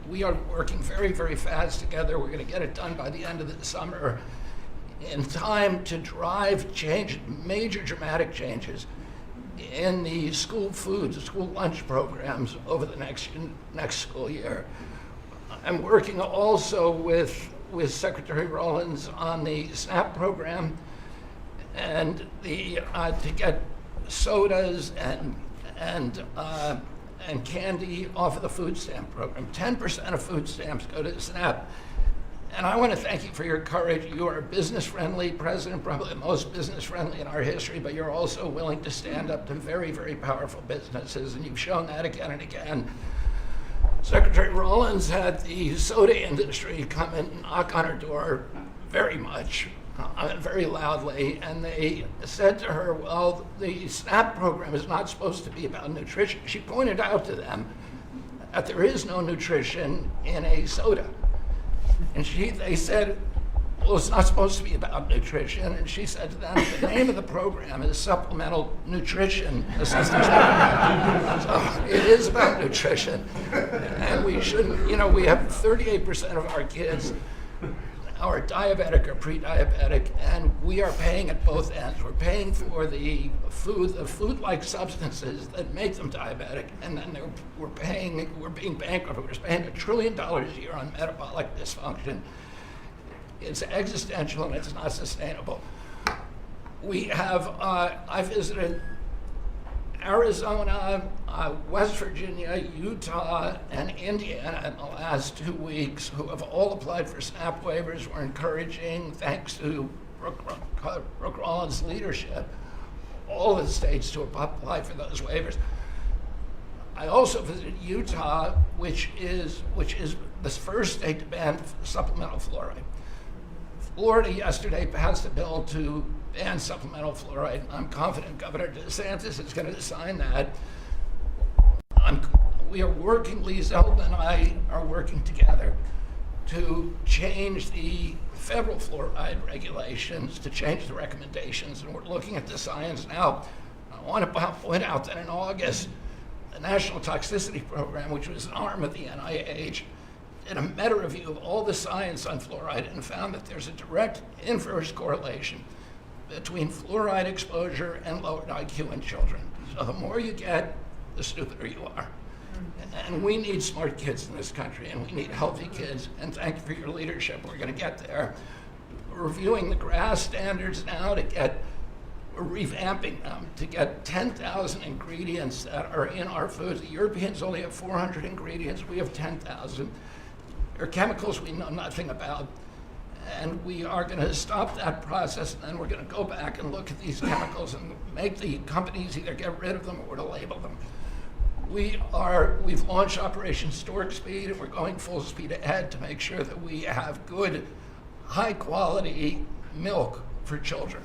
We are working very, very fast together. We're going to get it done by the end of the summer in time to drive change, major dramatic changes in the school food, the school lunch programs over the next school year. I'm working also with Secretary Rollins on the SNAP program and to get sodas and candy off of the food stamp program. 10% of food stamps go to SNAP. And I want to thank you for your courage. You are a business-friendly president, probably the most business-friendly in our history, but you're also willing to stand up to very, very powerful businesses, and you've shown that again and again. Secretary Rollins had the soda industry come and knock on her door very much, very loudly, and they said to her, well, the SNAP program is not supposed to be about nutrition. She pointed out to them that there is no nutrition in a soda. And they said, well, it's not supposed to be about nutrition. And she said to them, the name of the program is Supplemental Nutrition Assistance Program. So it is about nutrition. And we shouldn't, we have 38% of our kids are diabetic or pre-diabetic, and we are paying at both ends. We're paying for the food-like substances that make them diabetic, and then we're being bankrupt. We're spending $1 trillion a year on metabolic dysfunction. It's existential and it's not sustainable. I visited Arizona, West Virginia, Utah, and Indiana in the last 2 weeks, who have all applied for SNAP waivers. We're encouraging, thanks to Brooke Rollins' leadership, all the states to apply for those waivers. I also visited Utah, which is the first state to ban supplemental fluoride. Florida yesterday passed a bill to ban supplemental fluoride. I'm confident Governor DeSantis is going to sign that. We are working, Lee Zeldin and I are working together to change the federal fluoride regulations, to change the recommendations, and we're looking at the science now. I want to point out that in August, the National Toxicity Program, which was an arm of the NIH, did a meta-review of all the science on fluoride and found that there's a direct inverse correlation between fluoride exposure and lowered IQ in children. So the more you get, the stupider you are. And we need smart kids in this country, and we need healthy kids, and thank you for your leadership. We're going to get there. We're reviewing the GRAS standards now we're revamping them to get 10,000 ingredients that are in our foods. The Europeans only have 400 ingredients. We have 10,000. There are chemicals we know nothing about, and we are going to stop that process, and then we're going to go back and look at these chemicals and make the companies either get rid of them or to label them. We've launched Operation Stork Speed, and we're going full speed ahead to make sure that we have good, high-quality milk for children.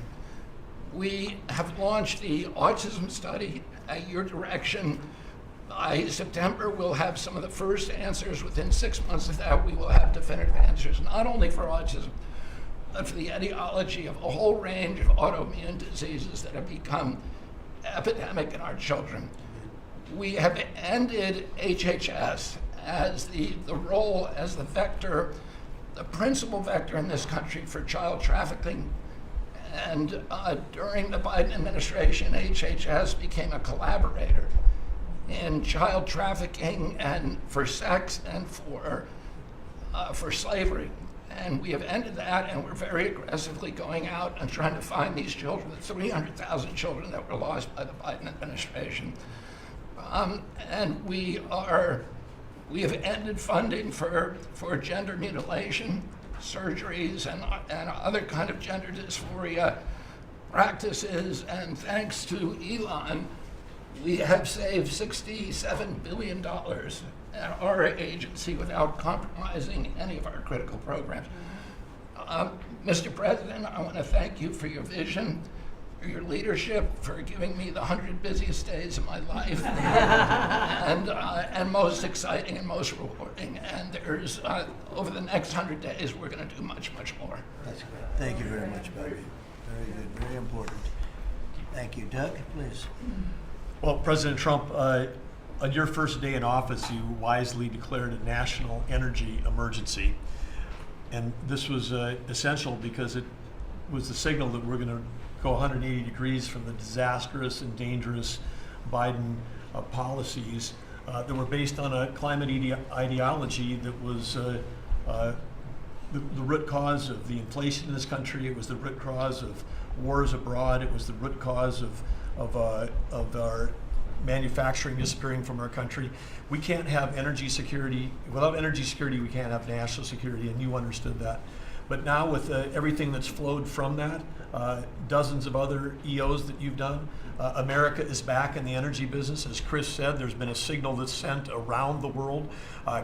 We have launched the autism study at your direction. By September, we'll have some of the first answers. Within 6 months of that, we will have definitive answers, not only for autism, but for the etiology of a whole range of autoimmune diseases that have become epidemic in our children. We have ended HHS as the role as the vector, the principal vector in this country for child trafficking. And during the Biden administration, HHS became a collaborator in child trafficking and for sex and for slavery. And we have ended that, and we're very aggressively going out and trying to find these children, the 300,000 children that were lost by the Biden administration. And we have ended funding for gender mutilation, surgeries, and other kind of gender dysphoria practices. And thanks to Elon, we have saved $67 billion at our agency without compromising any of our critical programs. Mr. President, I want to thank you for your vision, for your leadership, for giving me the 100 busiest days of my life, and most exciting and most rewarding. And there's over the next 100 days, we're going to do much, much more. That's good. Thank you very much, Bobby. Very good, very important. Thank you. Doug, please. Well, President Trump, on your first day in office, you wisely declared a national energy emergency. And this was essential because it was the signal that we're going to go 180 degrees from the disastrous and dangerous Biden policies that were based on a climate ideology that was the root cause of the inflation in this country. It was the root cause of wars abroad. It was the root cause of our manufacturing disappearing from our country. We can't have energy security. Without energy security, we can't have national security, and you understood that. But now with everything that's flowed from that, dozens of other EOs that you've done, America is back in the energy business. As Chris said, there's been a signal that's sent around the world.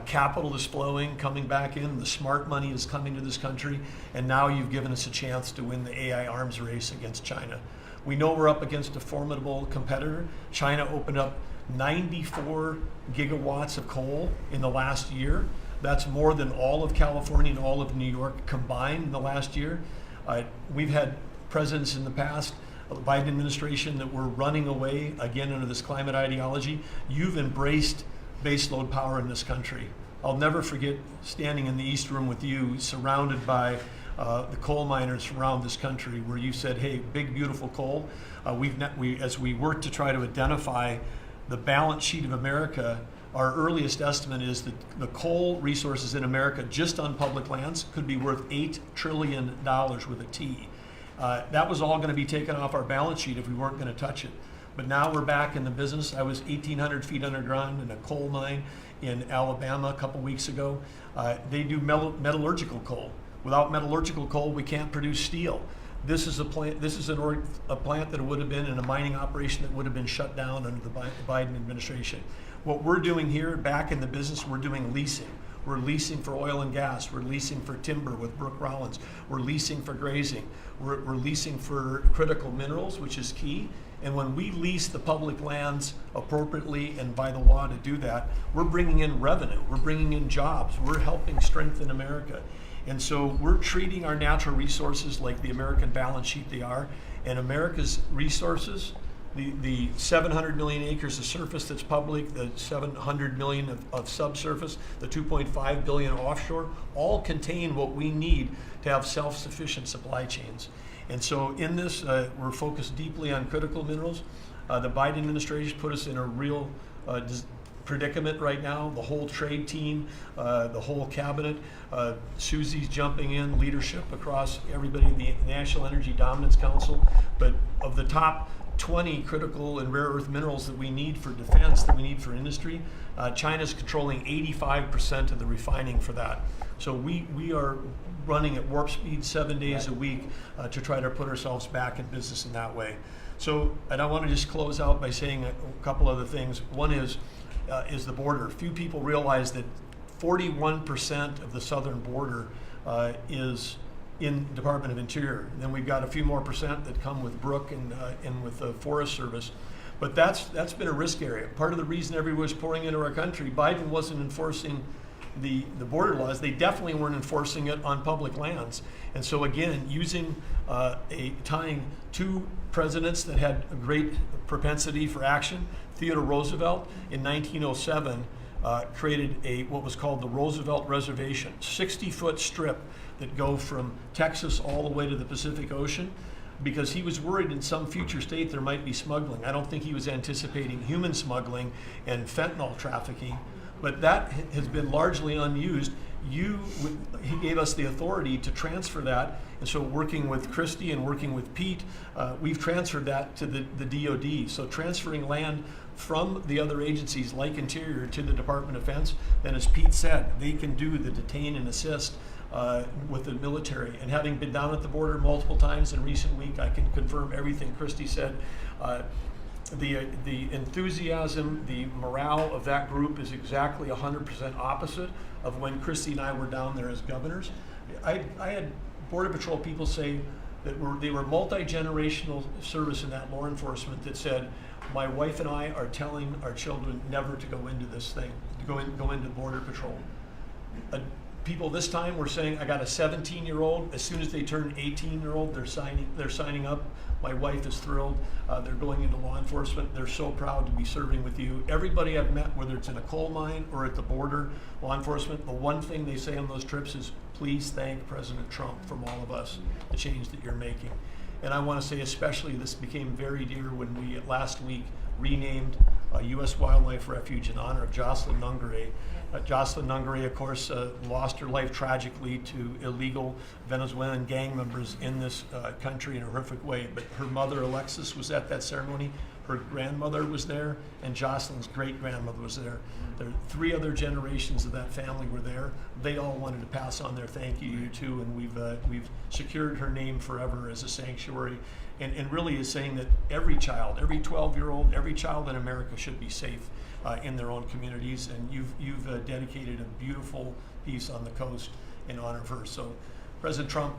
Capital is flowing, coming back in. The smart money is coming to this country. And now you've given us a chance to win the AI arms race against China. We know we're up against a formidable competitor. China opened up 94 gigawatts of coal in the last year. That's more than all of California and all of New York combined in the last year. We've had presidents in the past, the Biden administration, that were running away again under this climate ideology. You've embraced baseload power in this country. I'll never forget standing in the East Room with you, surrounded by the coal miners around this country, where you said, hey, big, beautiful coal. As we work to try to identify the balance sheet of America, our earliest estimate is that the coal resources in America, just on public lands, could be worth $8 trillion with a T. That was all going to be taken off our balance sheet if we weren't going to touch it. But now we're back in the business. I was 1,800 feet underground in a coal mine in Alabama a couple weeks ago. They do metallurgical coal. Without metallurgical coal, we can't produce steel. This is a plant. This is a plant that would have been in a mining operation that would have been shut down under the Biden administration. What we're doing here, back in the business, we're doing leasing. We're leasing for oil and gas. We're leasing for timber with Brooke Rollins. We're leasing for grazing. We're leasing for critical minerals, which is key. And when we lease the public lands appropriately and by the law to do that, we're bringing in revenue. We're bringing in jobs. We're helping strengthen America. And so we're treating our natural resources like the American balance sheet they are. And America's resources, the 700 million acres of surface that's public, the 700 million of subsurface, the 2.5 billion offshore, all contain what we need to have self-sufficient supply chains. And so in this, we're focused deeply on critical minerals. The Biden administration put us in a real predicament right now. The whole trade team, the whole cabinet, Susie's jumping in, leadership across everybody in the National Energy Dominance Council. But of the top 20 critical and rare earth minerals that we need for defense, that we need for industry, China's controlling 85% of the refining for that. So we are running at warp speed 7 days a week to try to put ourselves back in business in that way. So, and I want to just close out by saying a couple other things. One is the border. Few people realize that 41% of the southern border is in Department of Interior. And then we've got a few more percent that come with Brooke and with the Forest Service. But that's been a risk area. Part of the reason everyone was pouring into our country, Biden wasn't enforcing the border laws. They definitely weren't enforcing it on public lands. And so again, using tying two presidents that had a great propensity for action, Theodore Roosevelt in 1907 created what was called the Roosevelt Reservation, 60-foot strip that go from Texas all the way to the Pacific Ocean, because he was worried in some future state there might be smuggling. I don't think he was anticipating human smuggling and fentanyl trafficking, but that has been largely unused. He gave us the authority to transfer that, and so working with Christie and working with Pete, we've transferred that to the DOD. So transferring land from the other agencies like Interior to the Department of Defense, then as Pete said, they can do the detain and assist with the military. And having been down at the border multiple times in recent week, I can confirm everything Christie said. The enthusiasm, the morale of that group is exactly 100% opposite of when Christie and I were down there as governors. I had Border Patrol people say, they were multi-generational service in that law enforcement that said, my wife and I are telling our children never to go into this thing, to go into Border Patrol. People this time were saying, I got a 17-year-old. As soon as they turn 18-year-old, they're signing up. My wife is thrilled. They're going into law enforcement. They're so proud to be serving with you. Everybody I've met, whether it's in a coal mine or at the border, law enforcement, the one thing they say on those trips is, please thank President Trump from all of us, the change that you're making. And I want to say especially this became very dear when we last week renamed a U.S. Wildlife Refuge in honor of Jocelyn Nungare. Jocelyn Nungare, of course, lost her life tragically to illegal Venezuelan gang members in this country in a horrific way. But her mother, Alexis, was at that ceremony. Her grandmother was there, and Jocelyn's great-grandmother was there. There 3 other generations of that family were there. They all wanted to pass on their thank you to you too, and we've secured her name forever as a sanctuary, and really is saying that every child, every 12-year-old, every child in America should be safe in their own communities, and you've dedicated a beautiful piece on the coast in honor of her. So, President Trump,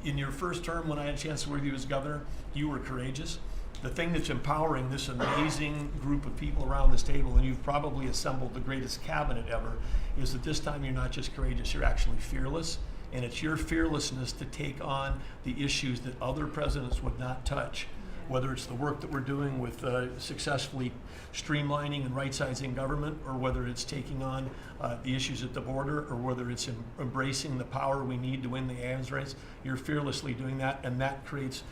in your first term when I had a chance to work with you as governor, you were courageous. The thing that's empowering this amazing group of people around this table, and you've probably assembled the greatest cabinet ever, is that this time you're not just courageous, you're actually fearless. And it's your fearlessness to take on the issues that other presidents would not touch, whether it's the work that we're doing with successfully streamlining and right-sizing government, or whether it's taking on the issues at the border, or whether it's embracing the power we need to win the arms race. You're fearlessly doing that, and that creates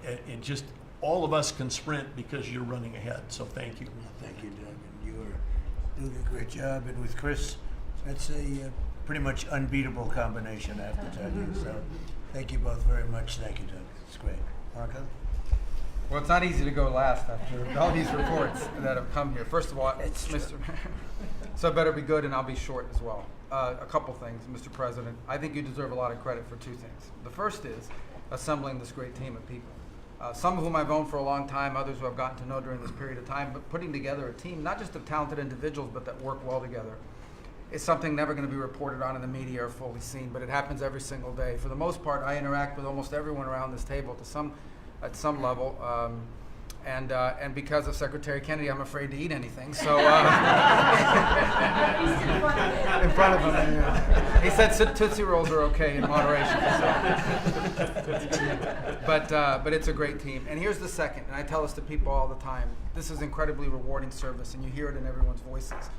it just all of us can sprint because you're running ahead. So thank you. Thank you, Doug. And you are doing a great job. And with Chris, that's a pretty much unbeatable combination, I have to tell you. So thank you both very much. Thank you, Doug. It's great. Marco? Well, it's not easy to go last after all these reports that have come here. First of all, Mr. So better be good, and I'll be short as well. A couple things, Mr. President. I think you deserve a lot of credit for 2 things. The first is assembling this great team of people. Some of whom I've known for a long time, others who I've gotten to know during this period of time, but putting together a team, not just of talented individuals, but that work well together, is something never going to be reported on in the media or fully seen, but it happens every single day. For the most part, I interact with almost everyone around this table at some level, and because of Secretary Kennedy, I'm afraid to eat anything. So in front of him, yeah. He said Tootsie Rolls are okay in moderation. So. But it's a great team. And here's the second, and I tell this to people all the time. This is incredibly rewarding service, and you hear it in everyone's voices.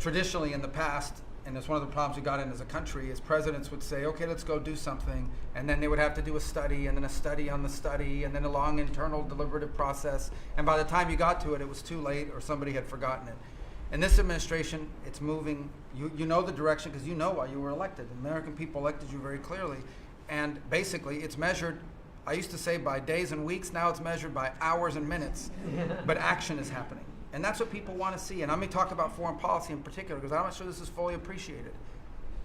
Traditionally, in the past, and it's one of the problems we got in as a country, is presidents would say, okay, let's go do something, and then they would have to do a study, and then a study on the study, and then a long internal deliberative process, and by the time you got to it, it was too late, or somebody had forgotten it. In this administration, it's moving. You know the direction because you know why you were elected. The American people elected you very clearly, and basically it's measured, I used to say by days and weeks, now it's measured by hours and minutes, but action is happening. And that's what people want to see. And let me talk about foreign policy in particular, because I'm not sure this is fully appreciated.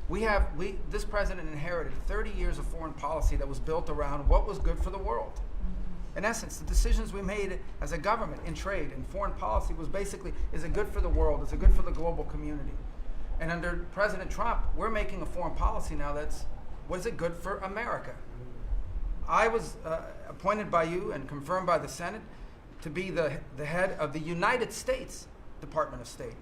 This president inherited 30 years of foreign policy that was built around what was good for the world. In essence, the decisions we made as a government in trade and foreign policy was basically, is it good for the world? Is it good for the global community? And under President Trump, we're making a foreign policy now that's, was it good for America? I was appointed by you and confirmed by the Senate to be the head of the United States Department of State.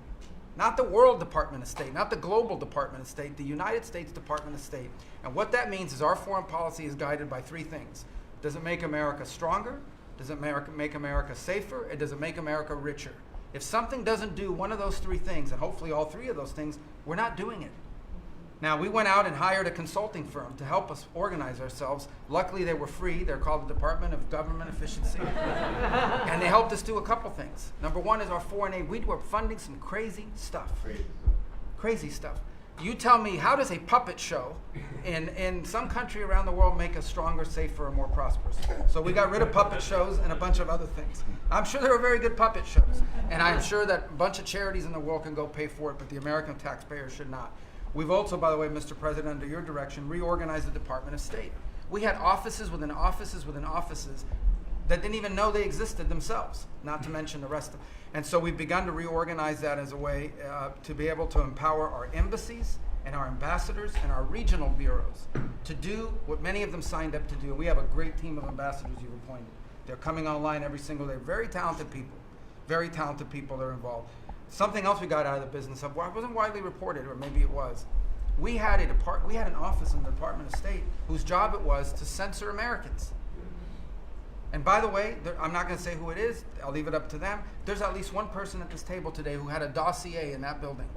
Not the World Department of State, not the Global Department of State, the United States Department of State. And what that means is our foreign policy is guided by 3 things. Does it make America stronger? Does it make America safer? And does it make America richer? If something doesn't do one of those 3 things, and hopefully all 3 of those things, we're not doing it. Now, we went out and hired a consulting firm to help us organize ourselves. Luckily, they were free. They're called the Department of Government Efficiency. And they helped us do a couple things. Number 1 is our foreign aid. We were funding some crazy stuff. Crazy stuff. You tell me, how does a puppet show in some country around the world make us stronger, safer, and more prosperous? So we got rid of puppet shows and a bunch of other things. I'm sure there were very good puppet shows. And I'm sure that a bunch of charities in the world can go pay for it, but the American taxpayer should not. We've also, by the way, Mr. President, under your direction, reorganized the Department of State. We had offices within offices within offices that didn't even know they existed themselves, not to mention the rest of them. And so we've begun to reorganize that as a way to be able to empower our embassies and our ambassadors and our regional bureaus to do what many of them signed up to do. We have a great team of ambassadors you've appointed. They're coming online every single day. Very talented people that are involved. Something else we got out of the business of, well, it wasn't widely reported, or maybe it was. We had an office in the Department of State whose job it was to censor Americans. And by the way, I'm not going to say who it is. I'll leave it up to them. There's at least one person at this table today who had a dossier in that building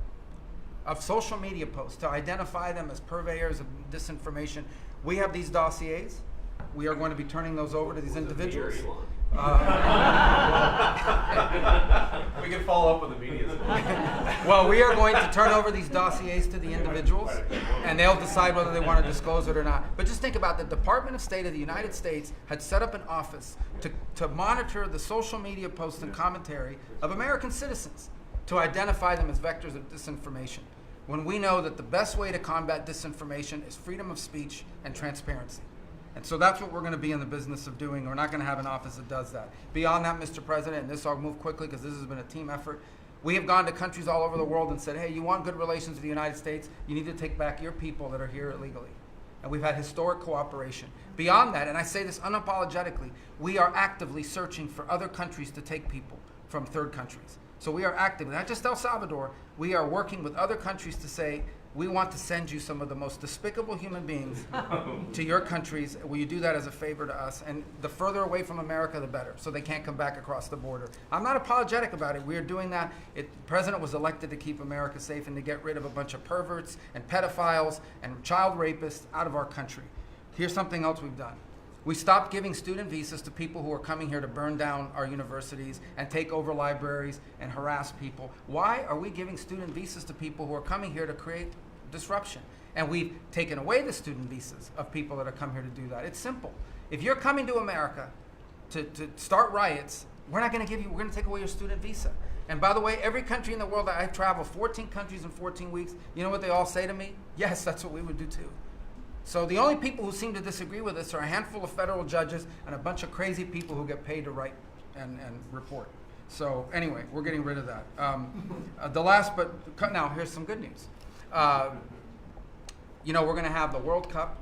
of social media posts to identify them as purveyors of disinformation. We have these dossiers. We are going to be turning those over to these individuals. We can follow up with the media. Well, we are going to turn over these dossiers to the individuals, and they'll decide whether they want to disclose it or not. But just think about the Department of State of the United States had set up an office to monitor the social media posts and commentary of American citizens to identify them as vectors of disinformation, when we know that the best way to combat disinformation is freedom of speech and transparency. And so that's what we're going to be in the business of doing. We're not going to have an office that does that. Beyond that, Mr. President, and this I'll move quickly because this has been a team effort, we have gone to countries all over the world and said, hey, you want good relations with the United States, you need to take back your people that are here illegally. And we've had historic cooperation. Beyond that, and I say this unapologetically, we are actively searching for other countries to take people from third countries. So we are actively, not just El Salvador, we are working with other countries to say, we want to send you some of the most despicable human beings to your countries. Will you do that as a favor to us? And the further away from America, the better, so they can't come back across the border. I'm not apologetic about it. We are doing that. The president was elected to keep America safe and to get rid of a bunch of perverts and pedophiles and child rapists out of our country. Here's something else we've done. We stopped giving student visas to people who are coming here to burn down our universities and take over libraries and harass people. Why are we giving student visas to people who are coming here to create disruption? And we've taken away the student visas of people that have come here to do that. It's simple. If you're coming to America to start riots, we're going to take away your student visa. And by the way, every country in the world that I travel, 14 countries in 14 weeks, you know what they all say to me? Yes, that's what we would do too. So the only people who seem to disagree with us are a handful of federal judges and a bunch of crazy people who get paid to write and report. So anyway, we're getting rid of that. Now here's some good news. We're going to have the World Cup,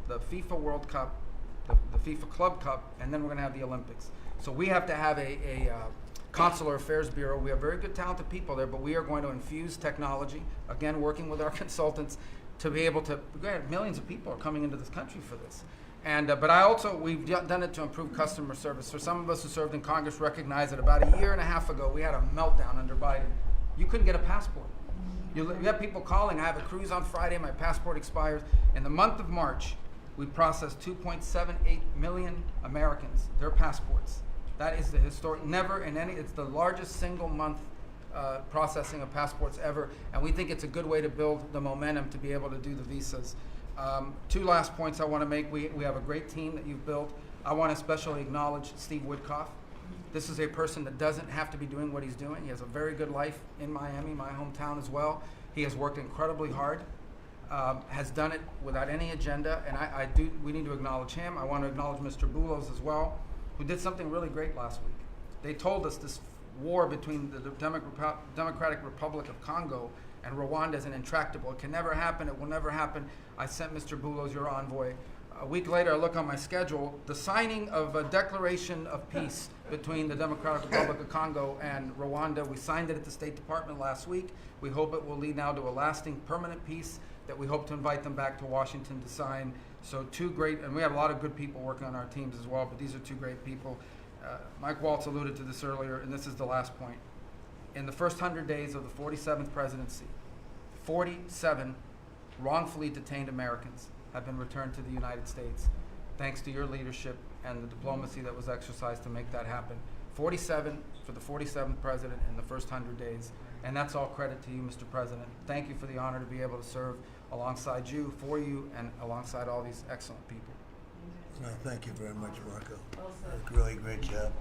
the FIFA World Cup, the FIFA Club Cup, and then we're going to have the Olympics. So we have to have a Consular Affairs Bureau. We have very good, talented people there, but we are going to infuse technology, again, working with our consultants, to be able to, millions of people are coming into this country for this. But we've done it to improve customer service. For some of us who served in Congress recognize that about a year and a half ago, we had a meltdown under Biden. You couldn't get a passport. You have people calling, I have a cruise on Friday, my passport expires. In the month of March, we processed 2.78 million Americans, their passports. That is the historic, it's the largest single month processing of passports ever, and we think it's a good way to build the momentum to be able to do the visas. Two last points I want to make. We have a great team that you've built. I want to especially acknowledge Steve Woodcock. This is a person that doesn't have to be doing what he's doing. He has a very good life in Miami, my hometown as well. He has worked incredibly hard, has done it without any agenda, and we need to acknowledge him. I want to acknowledge Mr. Boulos as well, who did something really great last week. They told us this war between the Democratic Republic of Congo and Rwanda is intractable. It can never happen. It will never happen. I sent Mr. Boulos, your envoy. A week later, I look on my schedule, the signing of a declaration of peace between the Democratic Republic of Congo and Rwanda. We signed it at the State Department last week. We hope it will lead now to a lasting, permanent peace that we hope to invite them back to Washington to sign. So two great, and we have a lot of good people working on our teams as well, but these are two great people. Mike Waltz alluded to this earlier, and this is the last point. In the first 100 days of the 47th presidency, 47 wrongfully detained Americans have been returned to the United States, thanks to your leadership and the diplomacy that was exercised to make that happen. 47 for the 47th president in the first 100 days, and that's all credit to you, Mr. President. Thank you for the honor to be able to serve alongside you, for you, and alongside all these excellent people. No, thank you very much, Marco. Really great job.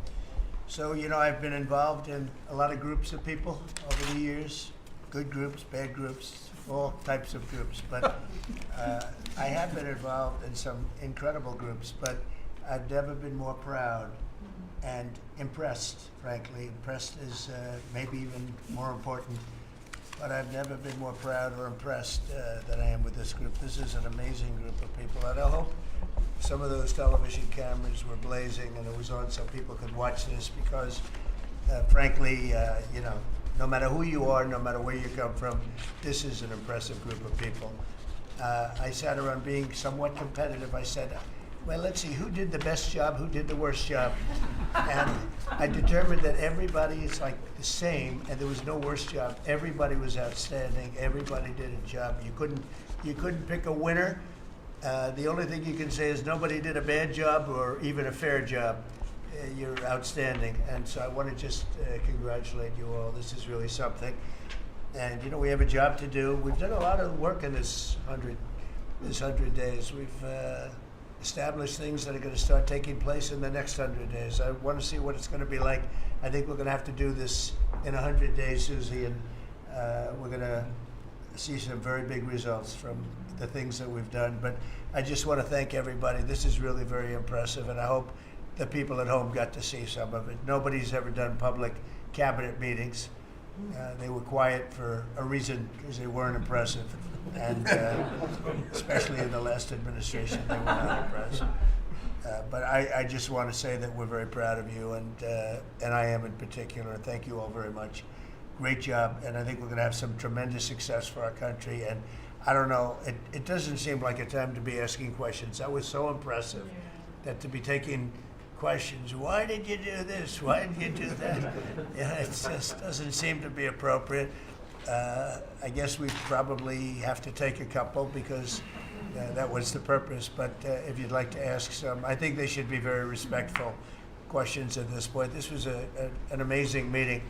So, I've been involved in a lot of groups of people over the years, good groups, bad groups, all types of groups. But I have been involved in some incredible groups, but I've never been more proud and impressed, frankly. Impressed is maybe even more important but I've never been more proud or impressed than I am with this group. This is an amazing group of people, and I hope some of those television cameras were blazing and it was on so people could watch this because, frankly, no matter who you are, no matter where you come from, this is an impressive group of people. I sat around being somewhat competitive. I said, well, let's see, who did the best job, who did the worst job? And I determined that everybody is like the same, and there was no worst job. Everybody was outstanding. Everybody did a job. You couldn't pick a winner. The only thing you can say is nobody did a bad job or even a fair job. You're outstanding. And so I want to just congratulate you all. This is really something. And, we have a job to do. We've done a lot of work in this 100 days. We've established things that are going to start taking place in the next 100 days. I want to see what it's going to be like. I think we're going to have to do this in 100 days, Susie, and we're going to see some very big results from the things that we've done. But I just want to thank everybody. This is really very impressive, and I hope the people at home got to see some of it. Nobody's ever done public cabinet meetings. They were quiet for a reason, because they weren't impressive. And especially in the last administration, they were not impressive. But I just want to say that we're very proud of you, and I am in particular. Thank you all very much. Great job, and I think we're going to have some tremendous success for our country. And I don't know, it doesn't seem like a time to be asking questions. That was so impressive, that to be taking questions, why did you do this? Why did you do that? It just doesn't seem to be appropriate. I guess we probably have to take a couple because that was the purpose. But if you'd like to ask some, I think they should be very respectful questions at this point. This was an amazing meeting.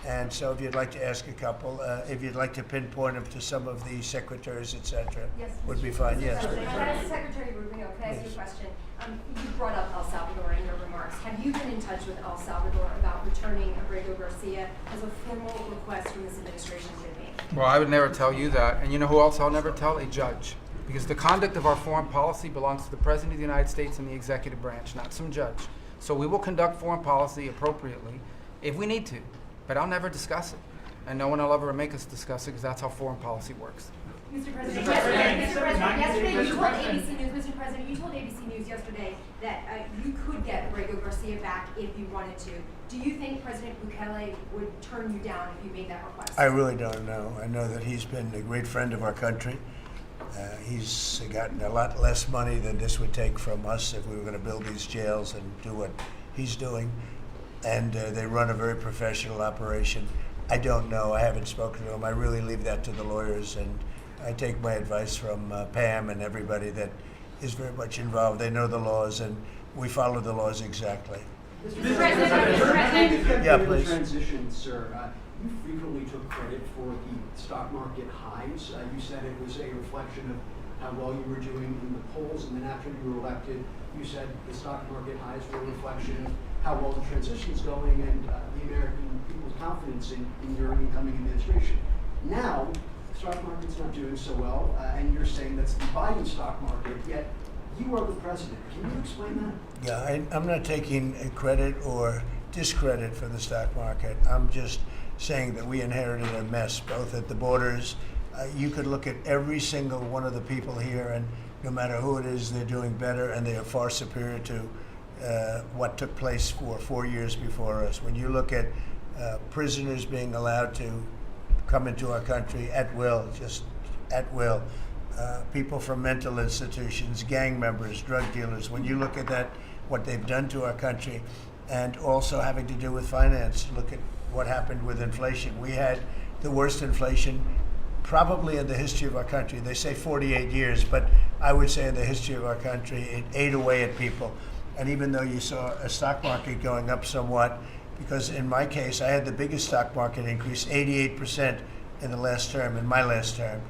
And so if you'd like to ask a couple, if you'd like to pinpoint them to some of the secretaries, et cetera, would be fine. Yes. Secretary Rubio, can I ask you a question? You brought up El Salvador in your remarks. Have you been in touch with El Salvador about returning Abrego Garcia as a formal request from this administration to me? Well, I would never tell you that. And you know who else I'll never tell? A judge. Because the conduct of our foreign policy belongs to the President of the United States and the executive branch, not some judge. So we will conduct foreign policy appropriately if we need to. But I'll never discuss it. And no one will ever make us discuss it because that's how foreign policy works. Mr. President, yesterday you told ABC News, Mr. President, you told ABC News yesterday that you could get Abrego Garcia back if you wanted to. Do you think President Bukele would turn you down if you made that request? I really don't know. I know that he's been a great friend of our country. He's gotten a lot less money than this would take from us if we were going to build these jails and do what he's doing. And they run a very professional operation. I don't know. I haven't spoken to him. I really leave that to the lawyers, and I take my advice from Pam and everybody that is very much involved. They know the laws, and we follow the laws exactly. Mr. President, yeah, please. Transition, sir. You frequently took credit for the stock market highs. You said it was a reflection of how well you were doing in the polls, and then after you were elected, you said the stock market highs were a reflection of how well the transition is going and the American people's confidence in your incoming administration. Now, the stock market's not doing so well, and you're saying that's the Biden stock market, yet you are the president. Can you explain that? Yeah, I'm not taking credit or discredit for the stock market. I'm just saying that we inherited a mess, both at the borders. You could look at every single one of the people here, and no matter who it is, they're doing better, and they are far superior to what took place for 4 years before us. When you look at prisoners being allowed to come into our country at will, just at will, people from mental institutions, gang members, drug dealers, when you look at that, what they've done to our country, and also having to do with finance, look at what happened with inflation. We had the worst inflation probably in the history of our country. They say 48 years, but I would say in the history of our country, it ate away at people. And even though you saw a stock market going up somewhat, because in my case, I had the biggest stock market increase, 88% in the last term, in my last term.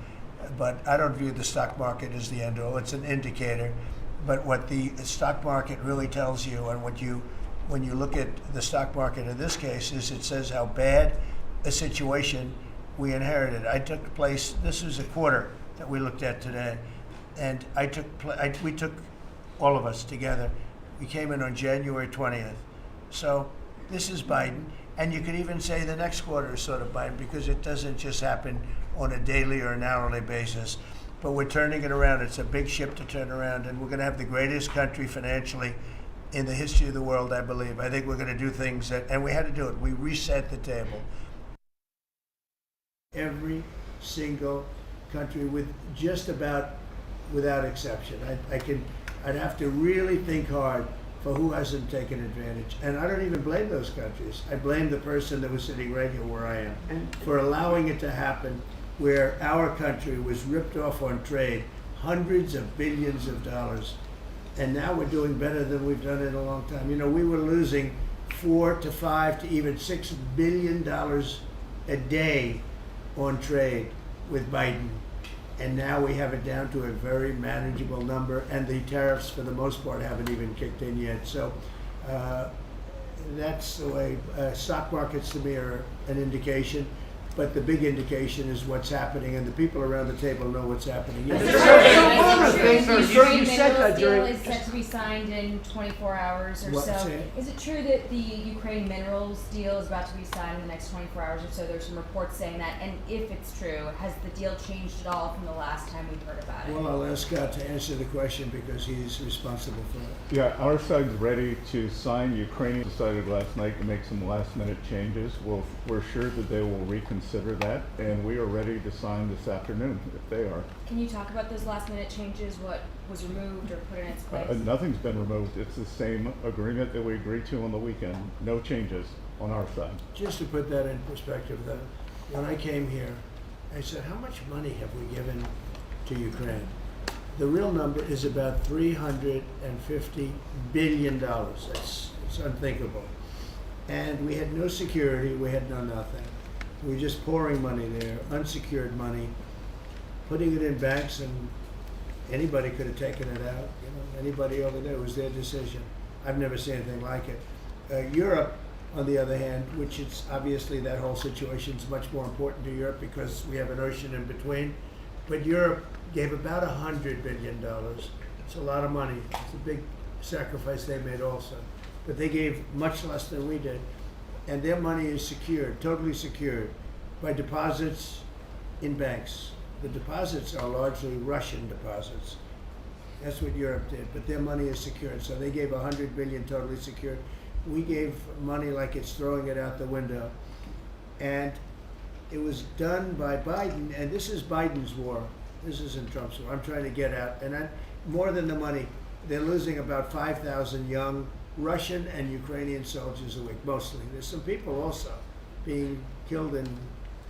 But I don't view the stock market as the end all. It's an indicator. But what the stock market really tells you, and when you look at the stock market in this case, is it says how bad a situation we inherited. This is a quarter that we looked at today, and we took all of us together. We came in on January 20th. So this is Biden, And you could even say the next quarter is sort of Biden, because it doesn't just happen on a daily or an hourly basis. But we're turning it around. It's a big ship to turn around, and we're going to have the greatest country financially in the history of the world, I believe. I think we're going to do things that, and we had to do it. We reset the table. Every single country, with just about without exception. I'd have to really think hard for who hasn't taken advantage. And I don't even blame those countries. I blame the person that was sitting right here where I am for allowing it to happen, where our country was ripped off on trade, hundreds of billions of dollars. And now we're doing better than we've done in a long time. You know, we were losing $4 to $5 to even $6 billion a day on trade with Biden. And now we have it down to a very manageable number, and the tariffs, for the most part, haven't even kicked in yet. So that's the way. Stock markets, to me, are an indication, but the big indication is what's happening, and the people around the table know what's happening. The You said that deal during- is set to be signed in 24 hours or What? so. Say it. Is it true that the Ukraine minerals deal is about to be signed in the next 24 hours or so? There's some reports saying that. And if it's true, has the deal changed at all from the last time we heard about it? Well, I'll ask Scott to answer the question because he's responsible for it. Yeah, our side's ready to sign. Ukraine decided last night to make some last-minute changes. We're sure that they will reconsider that, and we are ready to sign this afternoon if they are. Can you talk about those last minute changes? What was removed or put in its place? Nothing's been removed. It's the same agreement that we agreed to on the weekend. No changes on our side. Just to put that in perspective, though, when I came here, I said, how much money have we given to Ukraine? The real number is about $350 billion. It's unthinkable. And we had no security, we had no nothing. We were just pouring money there, unsecured money, putting it in banks, and anybody could have taken it out. You know, anybody over there, it was their decision. I've never seen anything like it. Europe, on the other hand, which is obviously that whole situation is much more important to Europe because we have an ocean in between. But Europe gave about $100 billion. It's a lot of money. It's a big sacrifice they made also. But they gave much less than we did. And their money is secured, totally secured, by deposits in banks. The deposits are largely Russian deposits. That's what Europe did, but their money is secured. So they gave $100 billion totally secured. We gave money like it's throwing it out the window. And it was done by Biden, and this is Biden's war. This isn't Trump's war. I'm trying to get out. And more than the money, they're losing about 5,000 young Russian and Ukrainian soldiers a week, mostly. There's some people also being killed in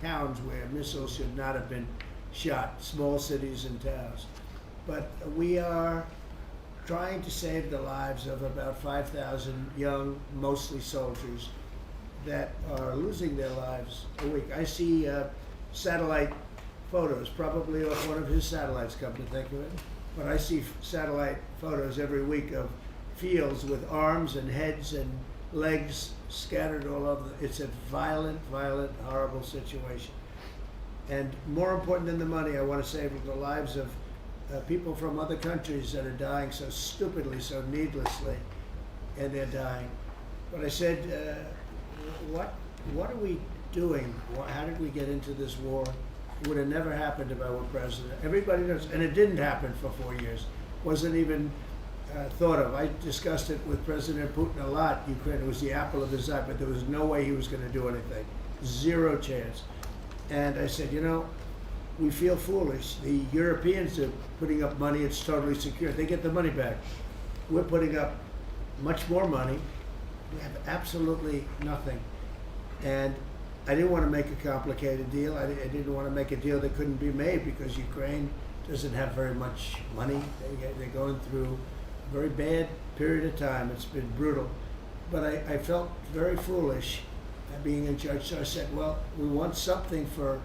towns where missiles should not have been shot, small cities and towns. But we are trying to save the lives of about 5,000 young, mostly soldiers, that are losing their lives a week. I see satellite photos, probably off one of his satellites, come to think of it, but I see satellite photos every week of fields with arms and heads and legs scattered all over. It's a violent, violent, horrible situation. And more important than the money, I want to save the lives of people from other countries that are dying so stupidly, so needlessly, and they're dying. But I said, what are we doing? How did we get into this war? It would have never happened if I were president. Everybody knows, and it didn't happen for 4 years. Wasn't even thought of. I discussed it with President Putin a lot. Ukraine was the apple of his eye, but there was no way he was going to do anything. Zero chance. And I said, you know, we feel foolish. The Europeans are putting up money. It's totally secure. They get the money back. We're putting up much more money. We have absolutely nothing. And I didn't want to make a complicated deal. I didn't want to make a deal that couldn't be made because Ukraine doesn't have very much money. They're going through a very bad period of time. It's been brutal. But I felt very foolish being in charge. So I said, well, we want something for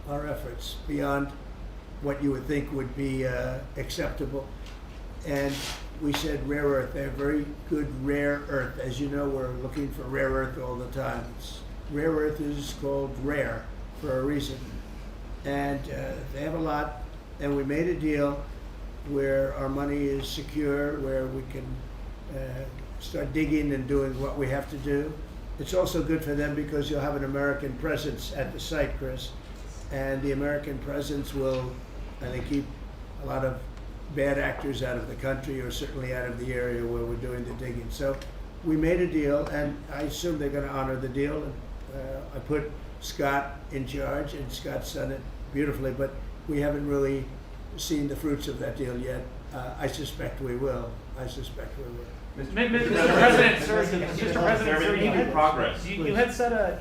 our efforts beyond what you would think would be acceptable. And we said rare earth. They have very good rare earth. As you know, we're looking for rare earth all the time. Rare earth is called rare for a reason. And they have a lot. And we made a deal where our money is secure, where we can start digging and doing what we have to do. it's also good for them because you'll have an American presence at the site, Chris. And the American presence will, I think, keep a lot of bad actors out of the country, or certainly out of the area where we're doing the digging. So we made a deal, and I assume they're going to honor the deal. I put Scott in charge, and Scott's done it beautifully, but we haven't really seen the fruits of that deal yet. I suspect we will. Mr. President, sir, you had progress. You had set a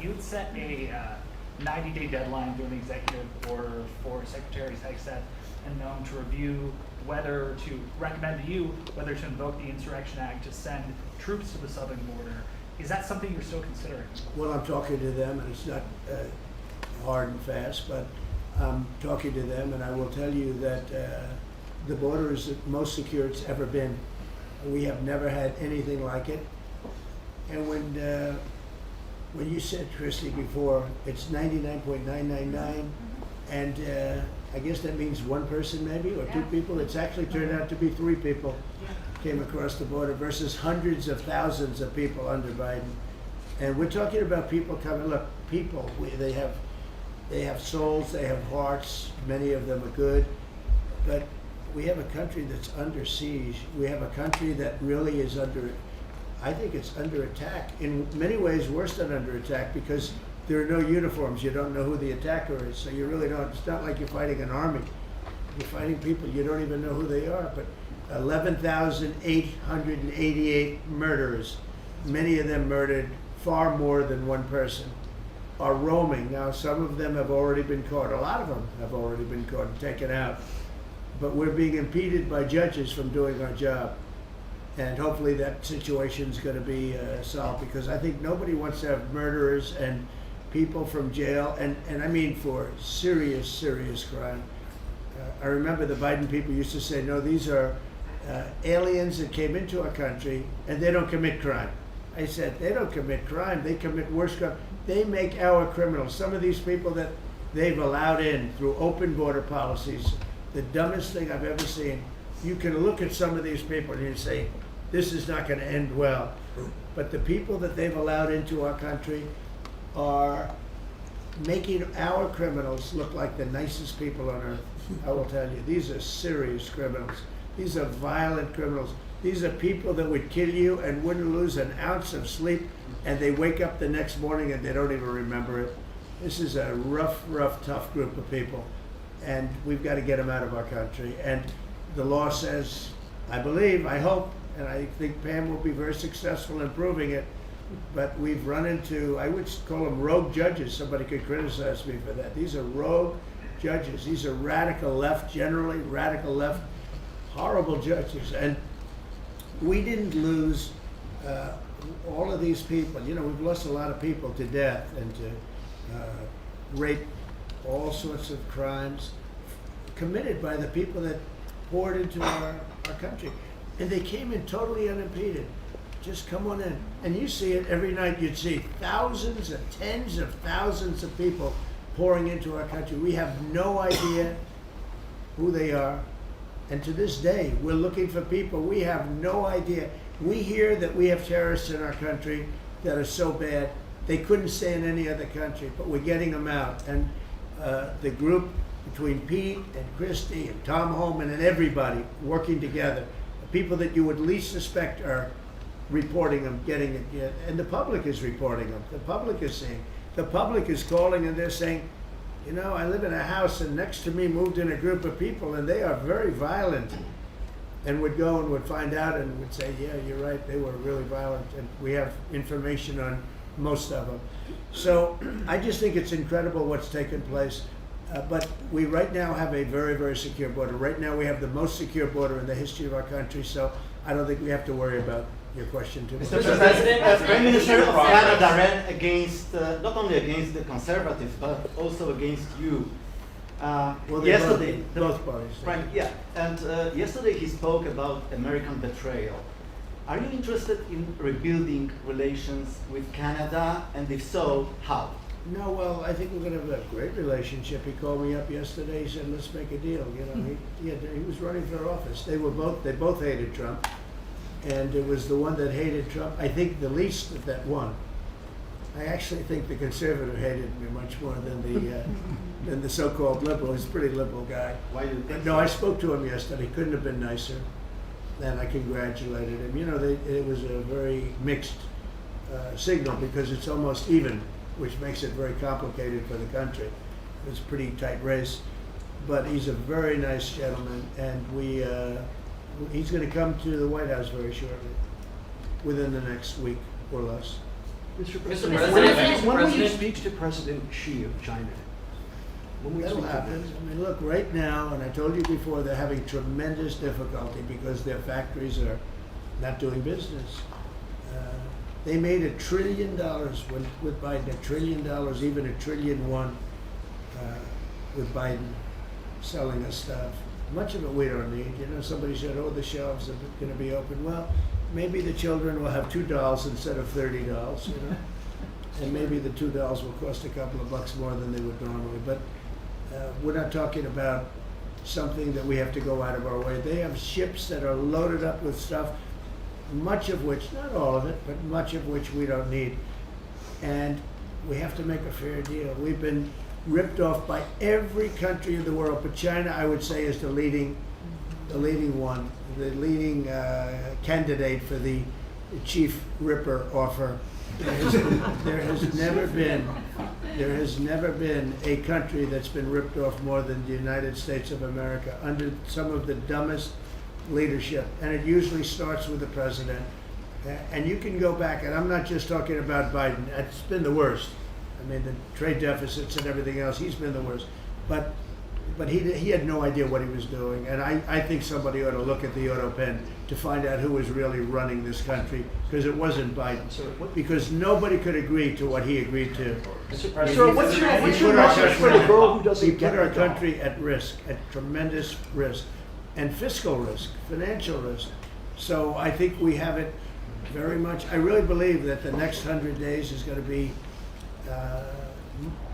90-day deadline through an executive order for Secretary Hegseth and Noam to review whether to recommend to you whether to invoke the Insurrection Act to send troops to the southern border. Is that something you're still considering? Well, I'm talking to them, and it's not hard and fast, but I'm talking to them, and I will tell you that the border is the most secure it's ever been. We have never had anything like it. And when you said, Christy, before, it's 99.999, and I guess that means one person maybe, or two people. It's actually turned out to be 3 people came across the border versus hundreds of thousands of people under Biden. And we're talking about people coming. Look, people, they have souls, they have hearts. Many of them are good, but we have a country that's under siege. We have a country that really is I think it's under attack. In many ways, worse than under attack, because there are no uniforms. You don't know who the attacker is, so you really don't. It's not like you're fighting an army. You're fighting people. You don't even know who they are. But 11,888 murderers, many of them murdered far more than one person, are roaming. Now, some of them have already been caught. A lot of them have already been caught and taken out. But we're being impeded by judges from doing our job. And hopefully that situation's going to be solved, because I think nobody wants to have murderers and people from jail, and I mean for serious, serious crime. I remember the Biden people used to say, no, these are aliens that came into our country and they don't commit crime. I said, they don't commit crime, they commit worse crime. They make our criminals. Some of these people that they've allowed in through open border policies, the dumbest thing I've ever seen. You can look at some of these people and you say, this is not going to end well. But the people that they've allowed into our country are making our criminals look like the nicest people on earth. I will tell you, these are serious criminals. These are violent criminals. These are people that would kill you and wouldn't lose an ounce of sleep, and they wake up the next morning and they don't even remember it. This is a rough, tough group of people, and we've got to get them out of our country. And the law says, I believe, I hope, and I think Pam will be very successful in proving it, but we've run into, I would call them rogue judges. Somebody could criticize me for that. These are rogue judges. These are radical left, generally radical left, horrible judges. And we didn't lose all of these people. You know, we've lost a lot of people to death and to rape, all sorts of crimes committed by the people that poured into our country. And they came in totally unimpeded. Just come on in. And you see it every night. You'd see thousands and tens of thousands of people pouring into our country. We have no idea who they are. And to this day, we're looking for people. We have no idea. We hear that we have terrorists in our country that are so bad, they couldn't stay in any other country, but we're getting them out. And the group between Pete and Christy and Tom Holman and everybody working together, the people that you would least suspect are reporting them, getting it, and the public is reporting them. The public is seeing. The public is calling and they're saying, you know, I live in a house and next to me moved in a group of people and they are very violent, and would go and would find out and would say, yeah, you're right, they were really violent, and we have information on most of them. So I just think it's incredible what's taken place. But we right now have a very, very secure border. Right now we have the most secure border in the history of our country, so I don't think we have to worry about your question too much. Mr. President, the Prime Minister of Canada ran against, not only against the Conservatives, but also against you. Well, yesterday, both parties. Right, yeah, and yesterday he spoke about American betrayal. Are you interested in rebuilding relations with Canada, and if so, how? No, well, I think we're going to have a great relationship. He called me up yesterday. He said, "Let's make a deal." You know, he was running for office. They both hated Trump, and it was the one that hated Trump, I think, the least that won. I actually think the conservative hated me much more than the so-called liberal. He's a pretty liberal guy. Why do you think But no, so? I spoke to him yesterday. Couldn't have been nicer. And I congratulated him. You know, it was a very mixed signal because it's almost even, which makes it very complicated for the country. It's a pretty tight race. But he's a very nice gentleman, and he's going to come to the White House very shortly, within the next week or less. Mr. President. President, when will you speak to President Xi of China? When will you That'll speak to happen. him? I mean, look, right now, and I told you before, they're having tremendous difficulty because their factories are not doing business. They made $1 trillion with Biden, $1 trillion, even $1.1 trillion with Biden selling us stuff. Much of it we don't need. You know, somebody said, oh, the shelves are going to be open. Well, maybe the children will have $2 instead of $30, you know? And maybe the $2 will cost a couple of bucks more than they would normally. But we're not talking about something that we have to go out of our way. They have ships that are loaded up with stuff, much of which, not all of it, but much of which we don't need. And we have to make a fair deal. We've been ripped off by every country in the world, but China, I would say, is the leading one, the leading candidate for the chief ripper offer. There has never been a country that's been ripped off more than the United States of America under some of the dumbest leadership, and it usually starts with the president. And you can go back, and I'm not just talking about Biden. It's been the worst. I mean, the trade deficits and everything else, he's been the worst. But he had no idea what he was doing. And I think somebody ought to look at the auto pen to find out who was really running this country, because it wasn't Biden. Because nobody could agree to what he agreed to. Sir, what's your message for the girl who doesn't He get put our her job? country at risk, at tremendous risk, and fiscal risk, financial risk. So I think we have it very much. I really believe that the next 100 days is going to be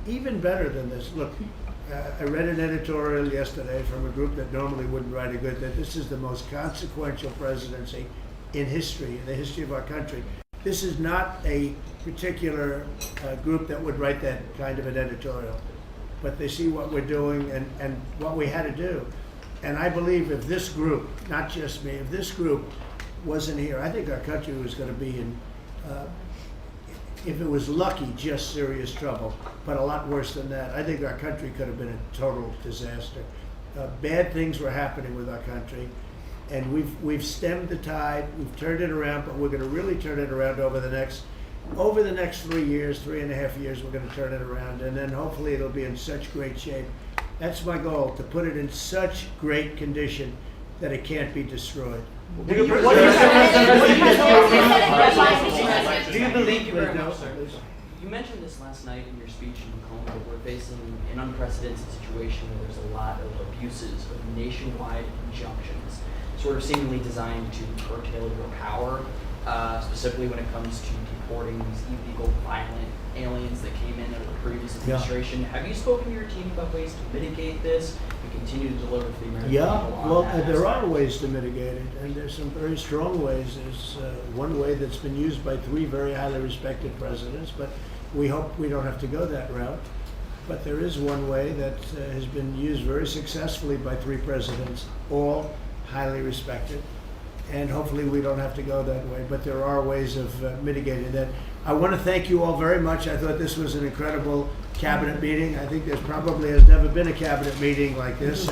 even better than this. Look, I read an editorial yesterday from a group that normally wouldn't write a good, that this is the most consequential presidency in history, in the history of our country. This is not a particular group that would write that kind of an editorial, but they see what we're doing and what we had to do. And I believe if this group, not just me, if this group wasn't here, I think our country was going to be in, if it was lucky, just serious trouble, but a lot worse than that. I think our country could have been a total disaster. Bad things were happening with our country, and we've stemmed the tide, we've turned it around, but we're going to really turn it around over the next 3 years, 3.5 years, we're going to turn it around, and then hopefully it'll be in such great shape. That's my goal, to put it in such great condition that it can't be destroyed. Do you believe You very much, sir. You mentioned this last night in your speech in Macomb, that we're facing an unprecedented situation where there's a lot of abuses of nationwide injunctions, sort of seemingly designed to curtail your power, specifically when it comes to deporting these illegal, violent aliens that came in under the previous administration. Have you spoken to your team about ways to mitigate this and continue to deliver to the American people on well, that there aspect? are ways to mitigate it, and there's some very strong ways. There's one way that's been used by 3 very highly respected presidents, but we hope we don't have to go that route. But there is one way that has been used very successfully by 3 presidents, all highly respected, and hopefully we don't have to go that way. But there are ways of mitigating that. I want to thank you all very much. I thought this was an incredible cabinet meeting. I think there's probably has never been a cabinet meeting like this.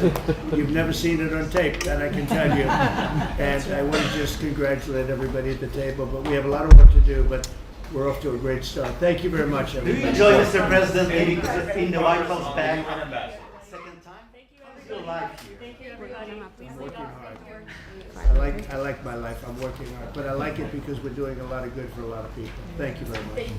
You've never seen it on tape, that I can tell you. And I want to just congratulate everybody at the table. But we have a lot of work to do, but we're off to a great start. Thank you very much, Do everybody. you enjoy, Mr. President, maybe in the White House back? Second time? Thank you, How's your life here? Thank you, everybody. I'm working hard. I like my life. I'm working hard, but I like it because we're doing a lot of good for a lot of people. Thank you very much. Thank you.